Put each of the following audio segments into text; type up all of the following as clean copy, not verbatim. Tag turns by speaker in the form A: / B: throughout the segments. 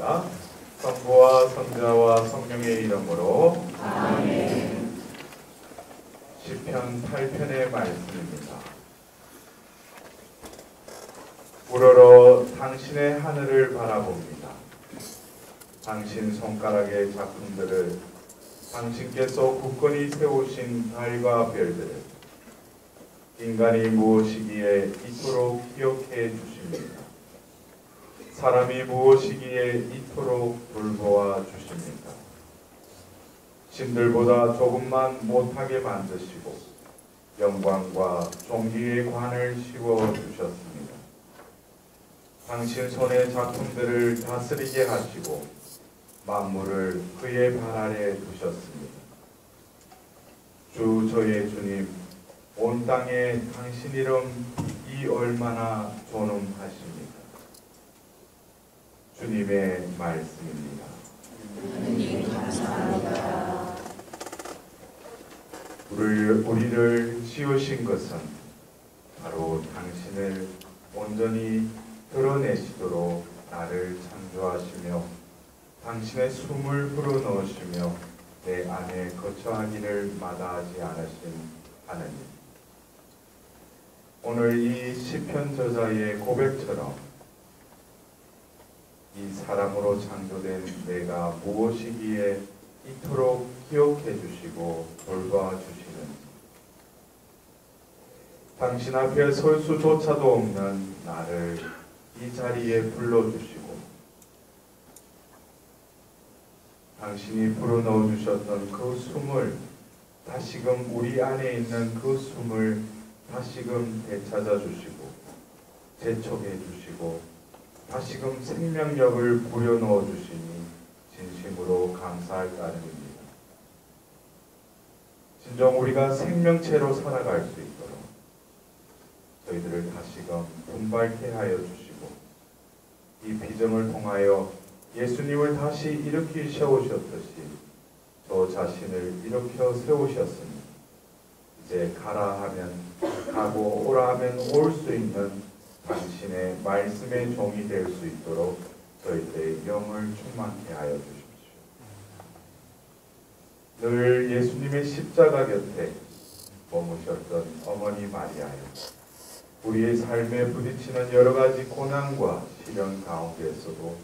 A: 기도드립니다. 성부와 성자와 성령의 이름으로
B: 아멘.
A: 시편 8편의 말씀입니다. 우러러 당신의 하늘을 바라봅니다. 당신 손가락의 작품들을, 당신께서 굳건히 세우신 달과 별들을 인간이 무엇이기에 이토록 기억해 주십니까? 사람이 무엇이기에 이토록 돌보아 주십니까? 신들보다 조금만 못하게 만드시고 영광과 존귀의 관을 씌워 주셨습니다. 당신 손의 작품들을 다스리게 하시고 만물을 그의 발 아래 두셨습니다. 주 저의 주님, 온 땅에 당신 이름 이 얼마나 존엄하십니까? 주님의 말씀입니다.
B: 하느님 감사합니다.
A: 우리를 지으신 것은 바로 당신을 온전히 드러내시도록 나를 창조하시며 당신의 숨을 불어넣으시며 내 안에 거처하기를 마다하지 않으신 하느님, 오늘 이 시편 저자의 고백처럼 이 사람으로 창조된 내가 무엇이기에 이토록 기억해 주시고 돌봐 주시는지, 당신 앞에 설 수조차도 없는 나를 이 자리에 불러주시고 당신이 불어넣어 주셨던 그 숨을 다시금 우리 안에 있는 그 숨을 다시금 되찾아 주시고 재촉해 주시고 다시금 생명력을 부여넣어 주시니 진심으로 감사할 따름입니다. 진정 우리가 생명체로 살아갈 수 있도록 저희들을 다시금 분발케 하여 주시고 이 비전을 통하여 예수님을 다시 일으키 세우셨듯이 저 자신을 일으켜 세우셨으니 이제 가라 하면 가고 오라 하면 올 수 있는 당신의 말씀의 종이 될 수 있도록 저희들의 영을 충만케 하여 주십시오. 늘 예수님의 십자가 곁에 머무셨던 어머니 마리아여, 우리의 삶에 부딪히는 여러 가지 고난과 시련 가운데에서도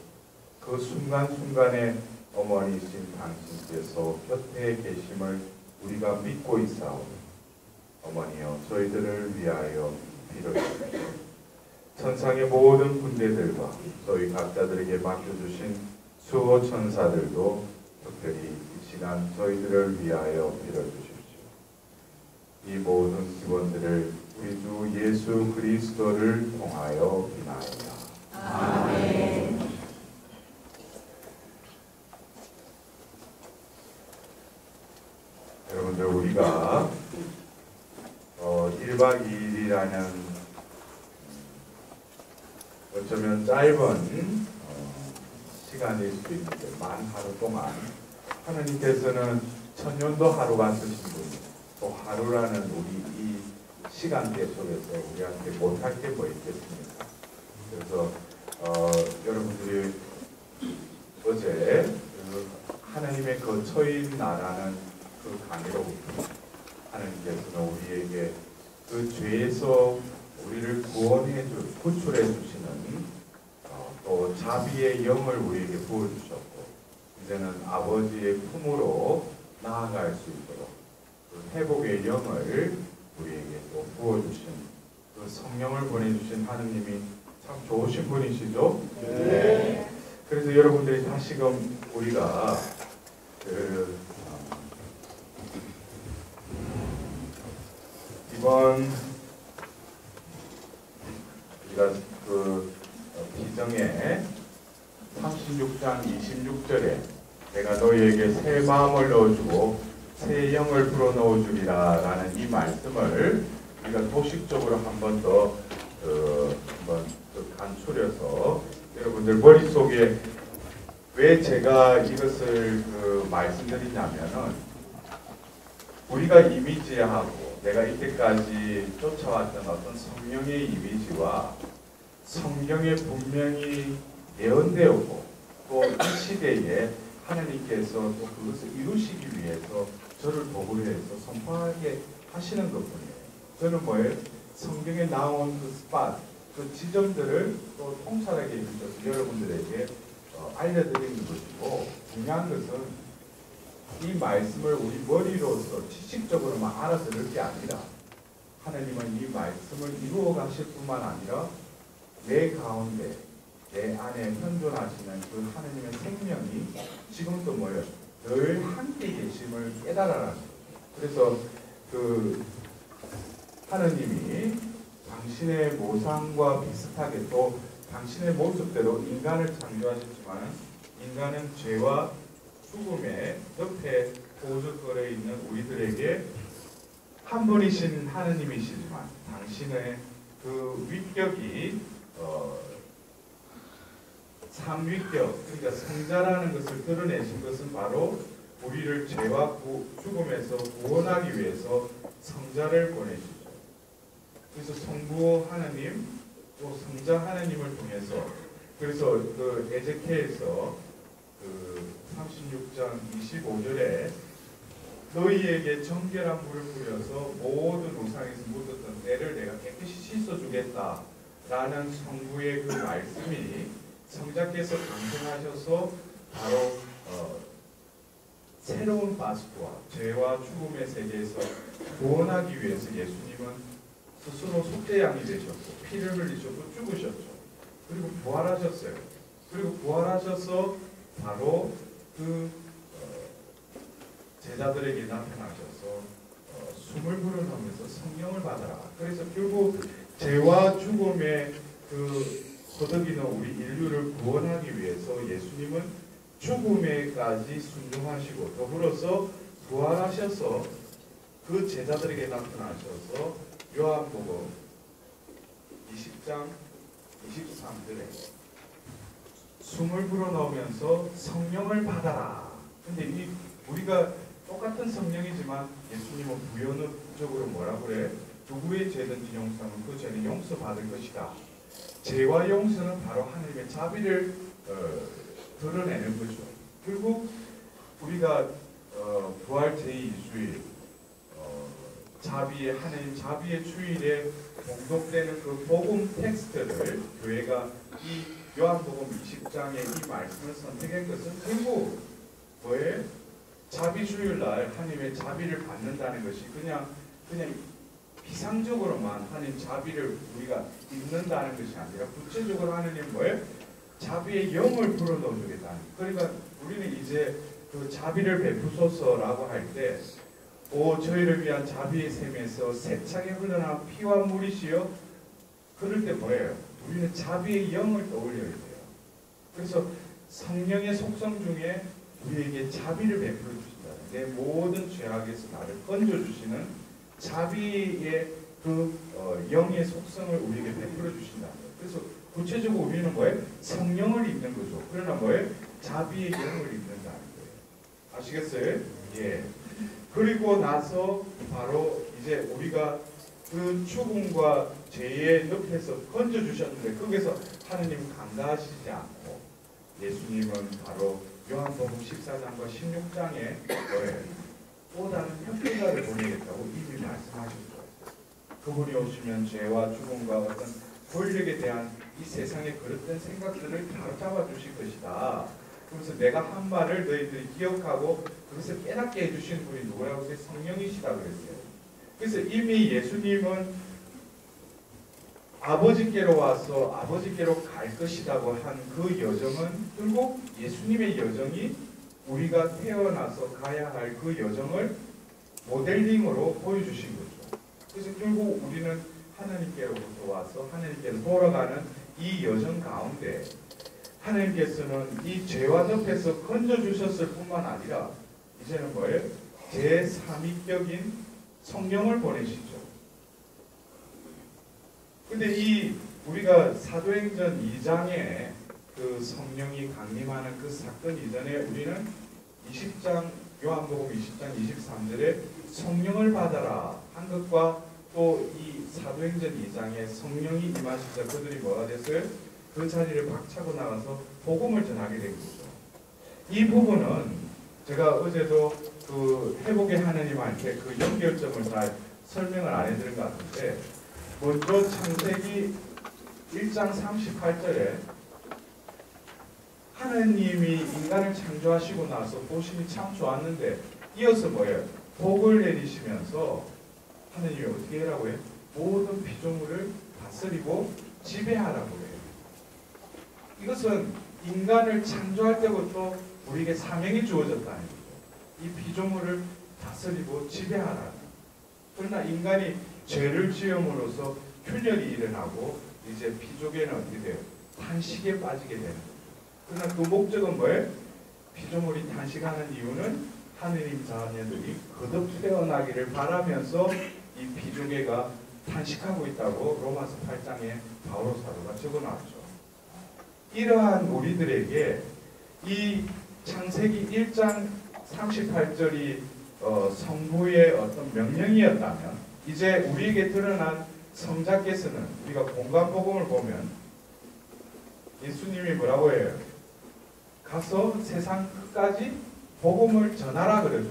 A: 그 순간순간에 어머니이신 당신께서 곁에 계심을 우리가 믿고 있사오니 어머니여, 저희들을 위하여 빌어주십시오. 천상의 모든 군대들과 저희 각자들에게 맡겨주신 수호 천사들도 특별히 이 시간 저희들을 위하여 빌어주십시오. 이 모든 기원들을 우리 주 예수 그리스도를 통하여 비나이다.
B: 아멘.
A: 여러분들, 우리가 1박 2일이라는 어쩌면 짧은 시간일 수도 있는데, 만 하루 동안 하나님께서는 천년도 하루 같으신 분이고 또 하루라는 우리 이 시간대 속에서 우리한테 못할 게 뭐 있겠습니까? 그래서 여러분들이 어제 하나님의 거처인 나라는 그 강의로부터 하나님께서는 우리에게 그 죄에서 우리를 구출해 주시는 또 자비의 영을 우리에게 부어주셨고, 이제는 아버지의 품으로 나아갈 수 있도록 그 회복의 영을 우리에게 또 부어주신 그 성령을 보내주신 하느님이 참 좋으신 분이시죠?
B: 네.
A: 그래서 여러분들이 다시금 우리가 이번 우리가 그 비정의 36장 26절에 내가 너희에게 새 마음을 넣어주고 새 영을 불어넣어 주리라 라는 이 말씀을 우리가 도식적으로 한 번 더 간추려서 여러분들 머릿속에 왜 제가 이것을 말씀드리냐면은, 우리가 이미지하고 내가 이때까지 쫓아왔던 어떤 성령의 이미지와 성경에 분명히 예언되었고 또 이 시대에 하나님께서 또 그것을 이루시기 위해서 저를 도구로 해서 선포하게 하시는 것뿐이에요. 저는 뭐예요? 성경에 나온 그 스팟, 그 지점들을 또 통찰하게 해주셔서 여러분들에게 알려드리는 것이고, 중요한 것은 이 말씀을 우리 머리로서 지식적으로만 알아들을 게 아니라 하나님은 이 말씀을 이루어 가실 뿐만 아니라 내 가운데 내 안에 현존하시는 그 하나님의 생명이 지금도 뭐예요? 늘 함께 계심을 깨달아라는 거죠. 그래서 그 하나님이 당신의 모상과 비슷하게 또 당신의 모습대로 인간을 창조하셨지만 인간은 죄와 죽음의 옆에 고적거려 있는 우리들에게 한 분이신 하느님이시지만 당신의 그 위격이 삼위격, 그러니까 성자라는 것을 드러내신 것은 바로 우리를 죄와 죽음에서 구원하기 위해서 성자를 보내시죠. 그래서 성부 하나님, 또 성자 하나님을 통해서, 그래서 그 에제키엘에서 그 36장 25절에 너희에게 정결한 물을 뿌려서 모든 우상에서 묻었던 때를 내가 깨끗이 씻어주겠다 라는 성부의 그 말씀이 성자께서 강성하셔서 바로 새로운 파스쿠아, 죄와 죽음의 세계에서 구원하기 위해서 예수님은 스스로 속죄양이 되셨고 피를 흘리셨고 죽으셨죠. 그리고 부활하셨어요. 그리고 부활하셔서 바로 그 제자들에게 나타나셔서 숨을 불어넣으면서 성령을 받아라. 그래서 결국 죄와 죽음의 그 허덕이는 우리 인류를 구원하기 위해서 예수님은 죽음에까지 순종하시고 더불어서 부활하셔서 그 제자들에게 나타나셔서 요한복음 20장 23절에 숨을 불어넣으면서 성령을 받아라. 근데 우리가 똑같은 성령이지만 예수님은 부연적으로 뭐라고 그래? 누구의 죄든지 용서하면 그 죄는 용서받을 것이다. 죄와 용서는 바로 하나님의 자비를 드러내는 거죠. 결국 우리가 부활 제2주일 자비의 하나님 자비의 주일에 공독되는 그 복음 텍스트를 교회가 이 요한복음 20장의 이 말씀을 선택한 것은 결국 뭐예요? 자비 주일날 하나님의 자비를 받는다는 것이 그냥 비상적으로만 하나님 자비를 우리가 입는다는 것이 아니라 구체적으로 하나님 뭐예요? 자비의 영을 불어넣어 주겠다는. 그러니까 우리는 이제 그 자비를 베푸소서라고 할 때 저희를 위한 자비의 샘에서 세차게 흘러나온 피와 물이시여. 그럴 때 뭐예요? 우리는 자비의 영을 떠올려야 돼요. 그래서 성령의 속성 중에 우리에게 자비를 베풀어 주신다. 내 모든 죄악에서 나를 건져 주시는 자비의 그 영의 속성을 우리에게 베풀어 주신다. 그래서 구체적으로 우리는 뭐예요? 성령을 입는 거죠. 그러나 뭐예요? 자비의 영을 입는다는 거예요. 아시겠어요? 예. 그리고 나서 바로 이제 우리가 그 죽음과 죄의 늪에서 건져 주셨는데 거기서 하느님 감사하시지 않고 예수님은 바로 요한복음 14장과 16장에 뭐예요? 또 다른 협회자를 보내겠다고 이미 말씀하셨어요. 그분이 오시면 죄와 죽음과 어떤 권력에 대한 이 세상의 그릇된 생각들을 바로잡아 주실 것이다. 그래서 내가 한 말을 너희들이 기억하고 그것을 깨닫게 해주시는 분이 누구라고 해서 성령이시다 그랬어요. 그래서 이미 예수님은 아버지께로 와서 아버지께로 갈 것이라고 한 그 여정은 결국 예수님의 여정이 우리가 태어나서 가야 할 그 여정을 모델링으로 보여주신 거죠. 그래서 결국 우리는 하나님께로부터 와서 하나님께로 돌아가는 이 여정 가운데 하나님께서는 이 죄와 늪에서 건져주셨을 뿐만 아니라 이제는 뭐예요? 제3위격인 성령을 보내시죠. 근데 이 우리가 사도행전 2장에 그 성령이 강림하는 그 사건 이전에 우리는 20장 요한복음 20장 23절에 성령을 받아라 한 것과 또 이 사도행전 2장에 성령이 임하시자 그들이 뭐가 됐어요? 그 자리를 박차고 나가서 복음을 전하게 된 거죠. 이 부분은 제가 어제도 그 회복의 하느님한테 그 연결점을 다 설명을 안 해드린 것 같은데, 먼저 창세기 1장 38절에 하느님이 인간을 창조하시고 나서 보시니 참 좋았는데, 이어서 뭐예요? 복을 내리시면서 하느님이 어떻게 하라고 해요? 모든 피조물을 다스리고 지배하라고 해요. 이것은 인간을 창조할 때부터 우리에게 사명이 주어졌다는 거죠. 이 피조물을 다스리고 지배하라. 그러나 인간이 죄를 지음으로써 균열이 일어나고 이제 피조계는 어떻게 돼요? 탄식에 빠지게 되는 거죠. 그러나 그 목적은 뭐예요? 피조물이 탄식하는 이유는 하느님 자녀들이 거듭 태어나기를 바라면서 이 피조계가 탄식하고 있다고 로마서 8장에 바오로 사도가 적어놨죠. 이러한 우리들에게 이 창세기 1장 38절이 성부의 어떤 명령이었다면, 이제 우리에게 드러난 성자께서는 우리가 공간복음을 보면 예수님이 뭐라고 해요? 가서 세상 끝까지 복음을 전하라 그러죠.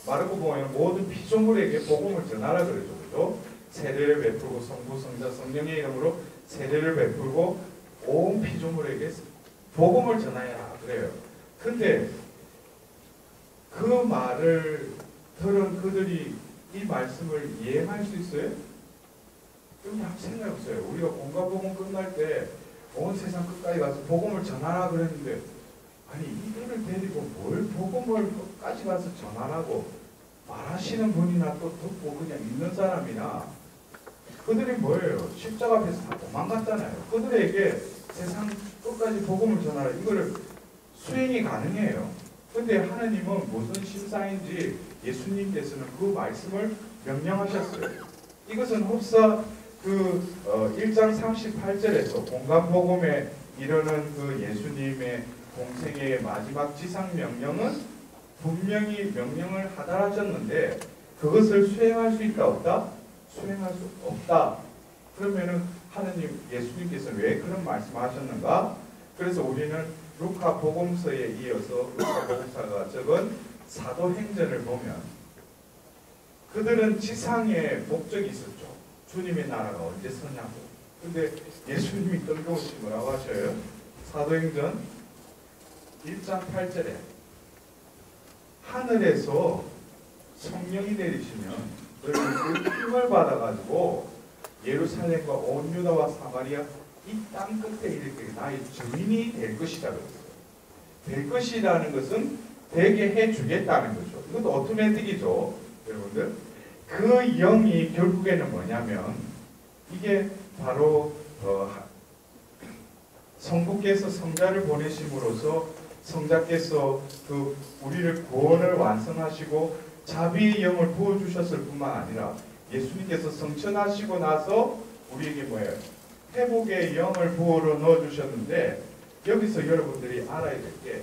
A: 마르코 보면 모든 피조물에게 복음을 전하라 그러죠. 그죠? 세례를 베풀고 성부, 성자, 성령의 이름으로 세례를 베풀고 온 피조물에게 복음을 전하여라 그래요. 근데 그 말을 들은 그들이 이 말씀을 이해할 수 있어요? 여러분 한번 생각해보세요. 우리가 공간복음 끝날 때 온 세상 끝까지 가서 복음을 전하라 그랬는데, 아니 이들을 데리고 뭘 복음을 끝까지 가서 전하라고 말하시는 분이나 또 듣고 그냥 있는 사람이나, 그들이 뭐예요? 십자가 앞에서 다 도망갔잖아요. 그들에게 세상 끝까지 복음을 전하라, 이거를 수행이 가능해요. 근데 하나님은 무슨 심사인지 예수님께서는 그 말씀을 명령하셨어요. 이것은 흡사 1장 38절에서 공간복음에 이르는 그 예수님의 공생의 마지막 지상 명령은 분명히 명령을 하달하셨는데, 그것을 수행할 수 있다 없다? 수행할 수 없다. 그러면은 하느님 예수님께서 왜 그런 말씀하셨는가? 그래서 우리는 루카 복음서에 이어서 루카 복음사가 적은 사도행전을 보면 그들은 지상에 목적이 있었죠. 주님의 나라가 언제 서냐고. 근데 예수님이 뜬금없이 뭐라고 하셔요? 사도행전 1장 8절에 하늘에서 성령이 내리시면 너희들 힘을 받아가지고 예루살렘과 온 유다와 사마리아 이 땅 끝에 이르게 나의 증인이 될 것이다 그랬어요. 될 것이라는 것은 되게 해주겠다는 거죠. 이것도 오토매틱이죠. 여러분들. 그 영이 결국에는 뭐냐면, 이게 바로 성부께서 성자를 보내심으로써 성자께서 그 우리를 구원을 완성하시고 자비의 영을 부어주셨을 뿐만 아니라 예수님께서 성천하시고 나서 우리에게 뭐예요? 회복의 영을 부어로 넣어주셨는데, 여기서 여러분들이 알아야 될 게,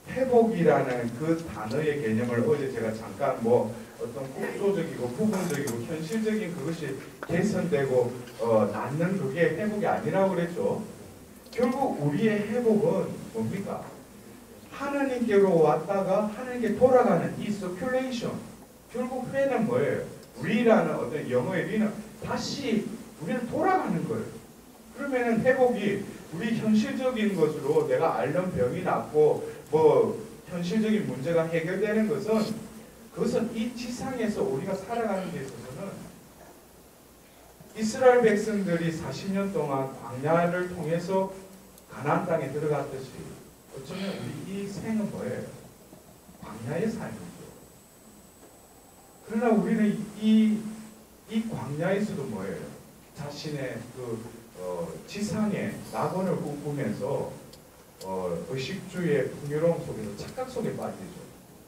A: 회복이라는 그 단어의 개념을 어제 제가 잠깐 어떤 국소적이고 부분적이고 현실적인 그것이 개선되고 낫는 그게 회복이 아니라고 그랬죠. 결국 우리의 회복은 뭡니까? 하나님께로 왔다가 하나님께 돌아가는 이 서큘레이션. 결국 회는 뭐예요? 리라는 어떤 영어의 리는 다시 우리는 돌아가는 거예요. 그러면은 회복이 우리 현실적인 것으로 내가 앓는 병이 낫고 현실적인 문제가 해결되는 것은, 그것은 이 지상에서 우리가 살아가는 데 있어서는 이스라엘 백성들이 40년 동안 광야를 통해서 가나안 땅에 들어갔듯이 어쩌면 우리 이 생은 뭐예요? 광야의 삶이죠. 그러나 우리는 이 광야에서도 뭐예요? 자신의 지상의 낙원을 꿈꾸면서 의식주의 풍요로움 속에서 착각 속에 빠지죠.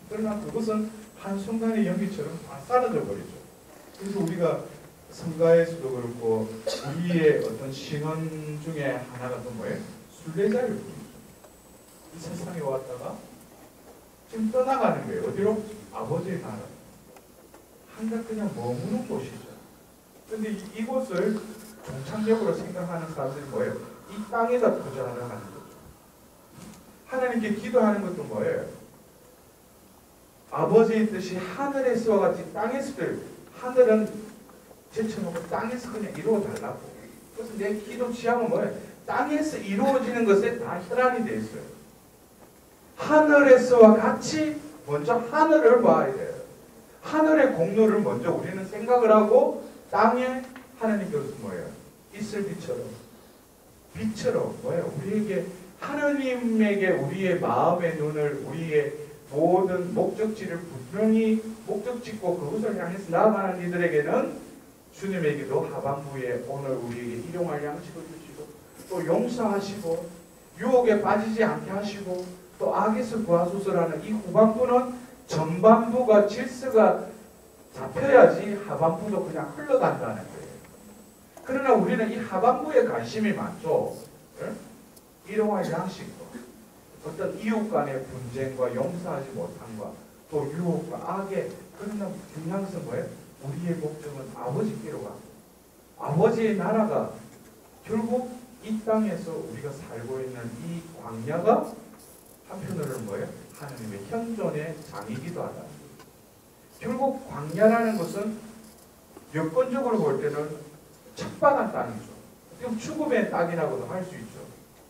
A: 그러나 그것은 한순간의 연기처럼 다 사라져 버리죠. 그래서 우리가 성가에서도 그렇고 우리의 어떤 신원 중에 하나가 또 뭐예요? 순례자를 부르죠. 이 세상에 왔다가 지금 떠나가는 거예요. 어디로? 아버지의 나라. 한가 그냥 머무는 곳이죠. 그런데 이곳을 종착역으로 생각하는 사람들이 뭐예요? 이 땅에다 투자하는 하는 거죠. 하나님께 기도하는 것도 뭐예요? 아버지의 뜻이 하늘에서와 같이 땅에서도, 하늘은 제쳐놓고 땅에서 그냥 이루어달라고. 그래서 내 기도 취향은 뭐예요? 땅에서 이루어지는 것에 다 혈안이 되어 있어요. 하늘에서와 같이 먼저 하늘을 봐야 돼요. 하늘의 공로를 먼저 우리는 생각을 하고 땅에 하나님께서 뭐예요? 있을 빛처럼 뭐예요? 우리에게 하나님에게 우리의 마음의 눈을, 우리의 모든 목적지를 분명히 목적 짓고 그것을 향해서 나아가는 이들에게는 주님에게도 하반부에 오늘 우리에게 일용할 양식을 주시고 또 용서하시고 유혹에 빠지지 않게 하시고 또 악에서 구하소서라는 이 후반부는 전반부가 질서가 잡혀야지 하반부도 그냥 흘러간다는 거예요. 그러나 우리는 이 하반부에 관심이 많죠. 일용할 양식과 어떤 이웃 간의 분쟁과 용서하지 못함과 또 유혹과 악의, 그러나 중요한 것은 뭐예요? 우리의 목적은 아버지께로 가고 아버지의 나라가 결국 이 땅에서 우리가 살고 있는 이 광야가 한편으로는 뭐예요? 하나님의 현존의 장이기도 하다. 결국 광야라는 것은 여건적으로 볼 때는 척박한 땅이죠. 지금 죽음의 땅이라고도 할 수 있죠.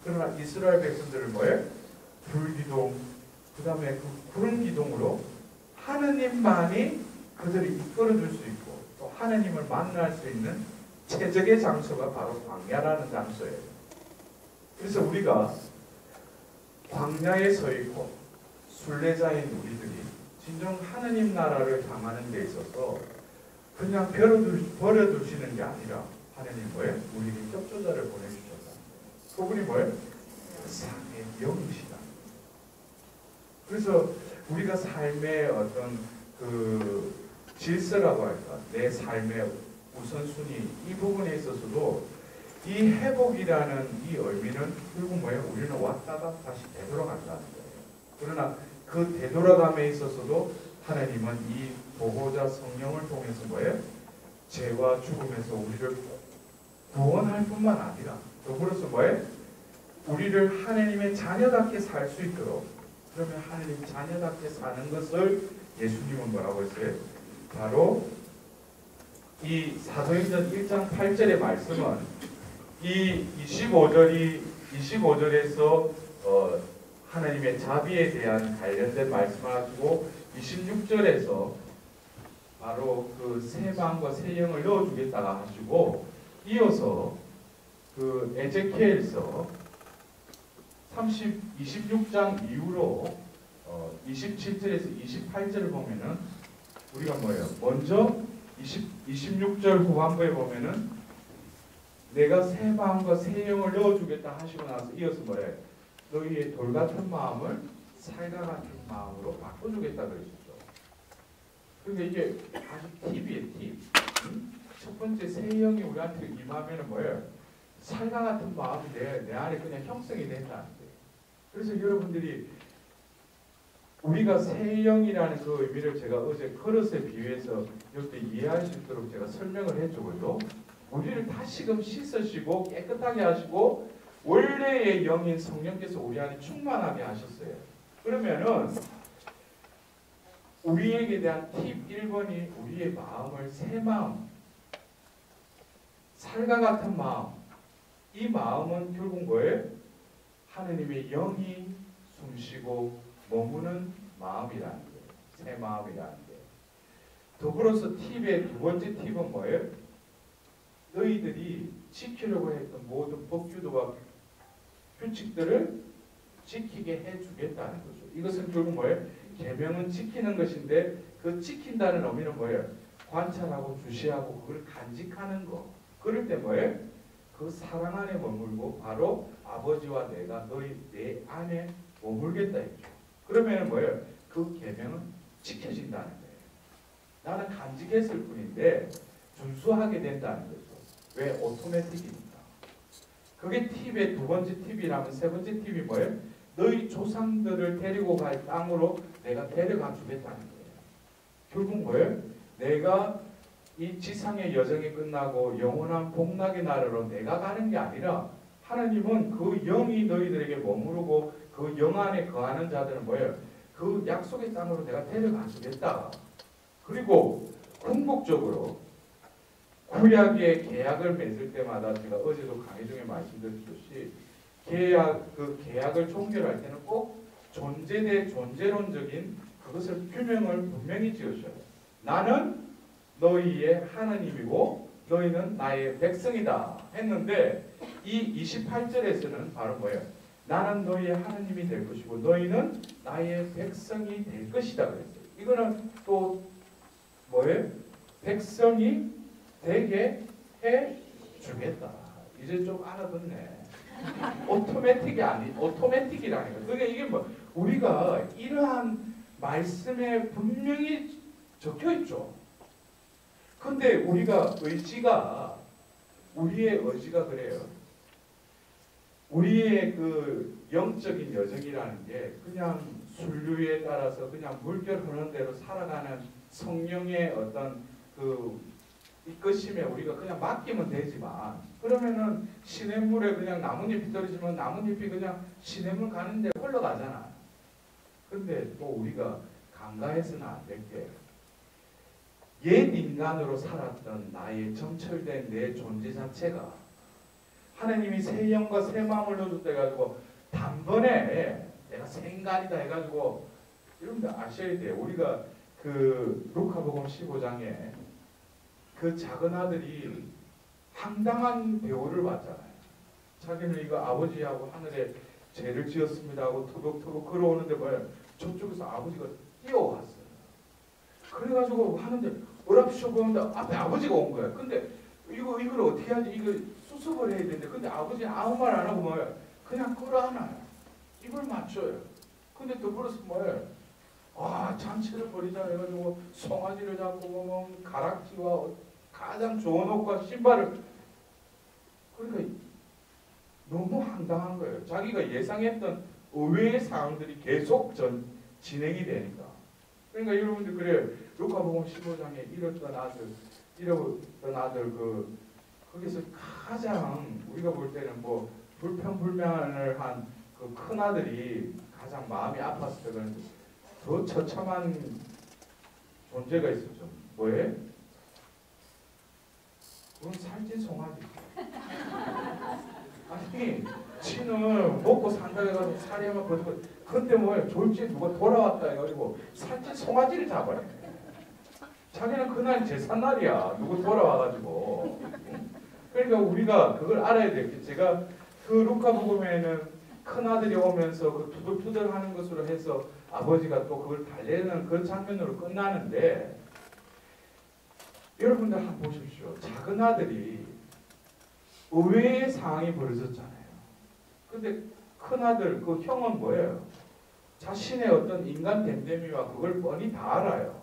A: 그러나 이스라엘 백성들은 뭐예요? 불기둥, 그 다음에 그 구름 기둥으로 하느님만이 그들을 이끌어줄 수 있고 또 하느님을 만날 수 있는 최적의 장소가 바로 광야라는 장소예요. 그래서 우리가 광야에 서 있고 순례자인 우리들이 진정 하느님 나라를 향하는 데 있어서 그냥 버려두시는 게 아니라 하느님 뭐예요? 우리에게 협조자를 보내주셨다. 그분이 뭐예요? 삶의 영이시다. 그래서 우리가 삶의 어떤 그 질서라고 할까, 내 삶의 우선순위 이 부분에 있어서도 이 회복이라는 이 의미는 결국 뭐예요? 우리는 왔다가 다시 되돌아간다는 거예요. 그러나 그 되돌아감에 있어서도 하나님은 이 보호자 성령을 통해서 뭐예요? 죄와 죽음에서 우리를 구원할 뿐만 아니라 더불어서 뭐예요? 우리를 하나님의 자녀답게 살 수 있도록, 그러면 하나님 자녀답게 사는 것을 예수님은 뭐라고 했어요? 바로 이 사도행전 1장 8절의 말씀은 이 25절에서 하나님의 자비에 대한 관련된 말씀을 하시고 26절에서 바로 그 새 마음과 새 영을 넣어주겠다가 하시고 이어서 그 에제키엘서 26장 이후로 27절에서 28절을 보면은 우리가 뭐예요? 먼저 26절 후반부에 보면은 내가 새 마음과 새 영을 넣어주겠다 하시고 나서 이어서 뭐예요? 너희의 돌 같은 마음을 살과 같은 마음으로 바꿔주겠다 그러셨죠. 그러니까 이게 아주 팁이에요, 팁. 첫 번째 새 영이 우리한테 임하면은 뭐예요? 살과 같은 마음이 내 안에 그냥 형성이 된다는 거예요. 그래서 여러분들이 우리가 새 영이라는 그 의미를 제가 어제 그릇에 비유해서 이렇게 이해할 수 있도록 제가 설명을 해주고요. 우리를 다시금 씻으시고 깨끗하게 하시고 원래의 영인 성령께서 우리 안에 충만하게 하셨어요. 그러면은 우리에게 대한 팁 1번이 우리의 마음을 새 마음, 살과 같은 마음, 이 마음은 결국 뭐예요? 하느님의 영이 숨쉬고 머무는 마음이라는 거예요. 새 마음이라는 거예요. 더불어서 팁의 두 번째 팁은 뭐예요? 너희들이 지키려고 했던 모든 법규도와 규칙들을 지키게 해주겠다는 거죠. 이것은 결국 뭐예요? 계명은 지키는 것인데 그 지킨다는 의미는 뭐예요? 관찰하고 주시하고 그걸 간직하는 거. 그럴 때 뭐예요? 그 사랑 안에 머물고 바로 아버지와 내가 너희 내 안에 머물겠다 했죠. 그러면 뭐예요? 그 계명은 지켜진다는 거예요. 나는 간직했을 뿐인데 준수하게 된다는 거죠. 왜? 오토매틱이니까. 그게 팁의 두 번째 팁이라면 세 번째 팁이 뭐예요? 너희 조상들을 데리고 갈 땅으로 내가 데려가 주겠다는 거예요. 결국 뭐예요? 내가 이 지상의 여정이 끝나고 영원한 복락의 나라로 내가 가는 게 아니라 하나님은 그 영이 너희들에게 머무르고 그 영 안에 거하는 자들은 뭐예요? 그 약속의 땅으로 내가 데려가 주겠다. 그리고 궁극적으로 구약의 계약을 맺을 때마다 제가 어제도 강의 중에 말씀드렸듯이 그 계약을 종결할 때는 꼭 존재 대 존재론적인 그것을 규명을 분명히 지으셔요. 나는 너희의 하나님이고 너희는 나의 백성이다 했는데 이 28절에서는 바로 뭐예요? 나는 너희의 하나님이 될 것이고 너희는 나의 백성이 될 것이다 그랬어요. 이거는 또 뭐예요? 백성이 되게 해 주겠다. 이제 좀 알아듣네. 오토매틱이라는 거. 그러니까 이게 뭐 우리가 이러한 말씀에 분명히 적혀 있죠. 근데 우리의 의지가 그래요. 우리의 그 영적인 여정이라는 게 그냥 순류에 따라서 그냥 물결 흐르는 대로 살아가는 성령의 어떤 그 이끄심에 우리가 그냥 맡기면 되지만 그러면은 시냇물에 그냥 나뭇잎이 떨어지면 나뭇잎이 그냥 시냇물 가는 데 흘러가잖아. 근데 또 우리가 간과해서는 안 될 게 옛 인간으로 살았던 나의 정철된 내 존재 자체가 하나님이 새 영과 새 마음을 넣어줬다 해가지고 단번에 내가 새 인간이다 해가지고 여러분들 아셔야 돼요. 우리가 그 루카복음 15장에 그 작은 아들이 황당한 배우를 받잖아요. 자기는 이거 아버지하고 하늘에 죄를 지었습니다 하고 터벅터벅 걸어오는데 뭐야 저쪽에서 아버지가 뛰어왔어요. 그래가지고 하는데 오랍쇼 보는데 앞에 아버지가 온 거야. 근데 이걸 어떻게 하지? 이거 수습을 해야 되는데 근데 아버지는 아무 말 안 하고 뭐야 그냥 끌어안아요. 입을 맞춰요. 근데 더불어서 뭐예요? 잔치를 벌이자 해가지고 송아지를 잡고 뭐 가락지와 가장 좋은 옷과 신발을 그러니까 너무 황당한 거예요. 자기가 예상했던 의외의 상황들이 계속 진행이 되니까. 그러니까 여러분들 그래요. 루카복음 15장에 잃었던 아들 거기서 가장 우리가 볼 때는 뭐 불평불만을 한 그 큰 아들이 가장 마음이 아팠을 때는 더 처참한 존재가 있었죠. 뭐예요? 그건 살찐 송아지. 아니, 지는 먹고 산다 해가지고 살이 한번 버티고, 근데 뭐예요? 졸지에 누가 돌아왔다 해가지고 살찐 송아지를 잡아요. 자기는 그날 제삿날이야. 누구 돌아와가지고. 그러니까 우리가 그걸 알아야 돼요. 제가 그 루카복음에는 큰 아들이 오면서 그 투덜투덜 하는 것으로 해서 아버지가 또 그걸 달래는 그 장면으로 끝나는데 여러분들 한번 보십시오. 작은 아들이 의외의 상황이 벌어졌잖아요. 근데 큰 아들, 그 형은 뭐예요? 자신의 어떤 인간 됨됨이와 그걸 뻔히 다 알아요.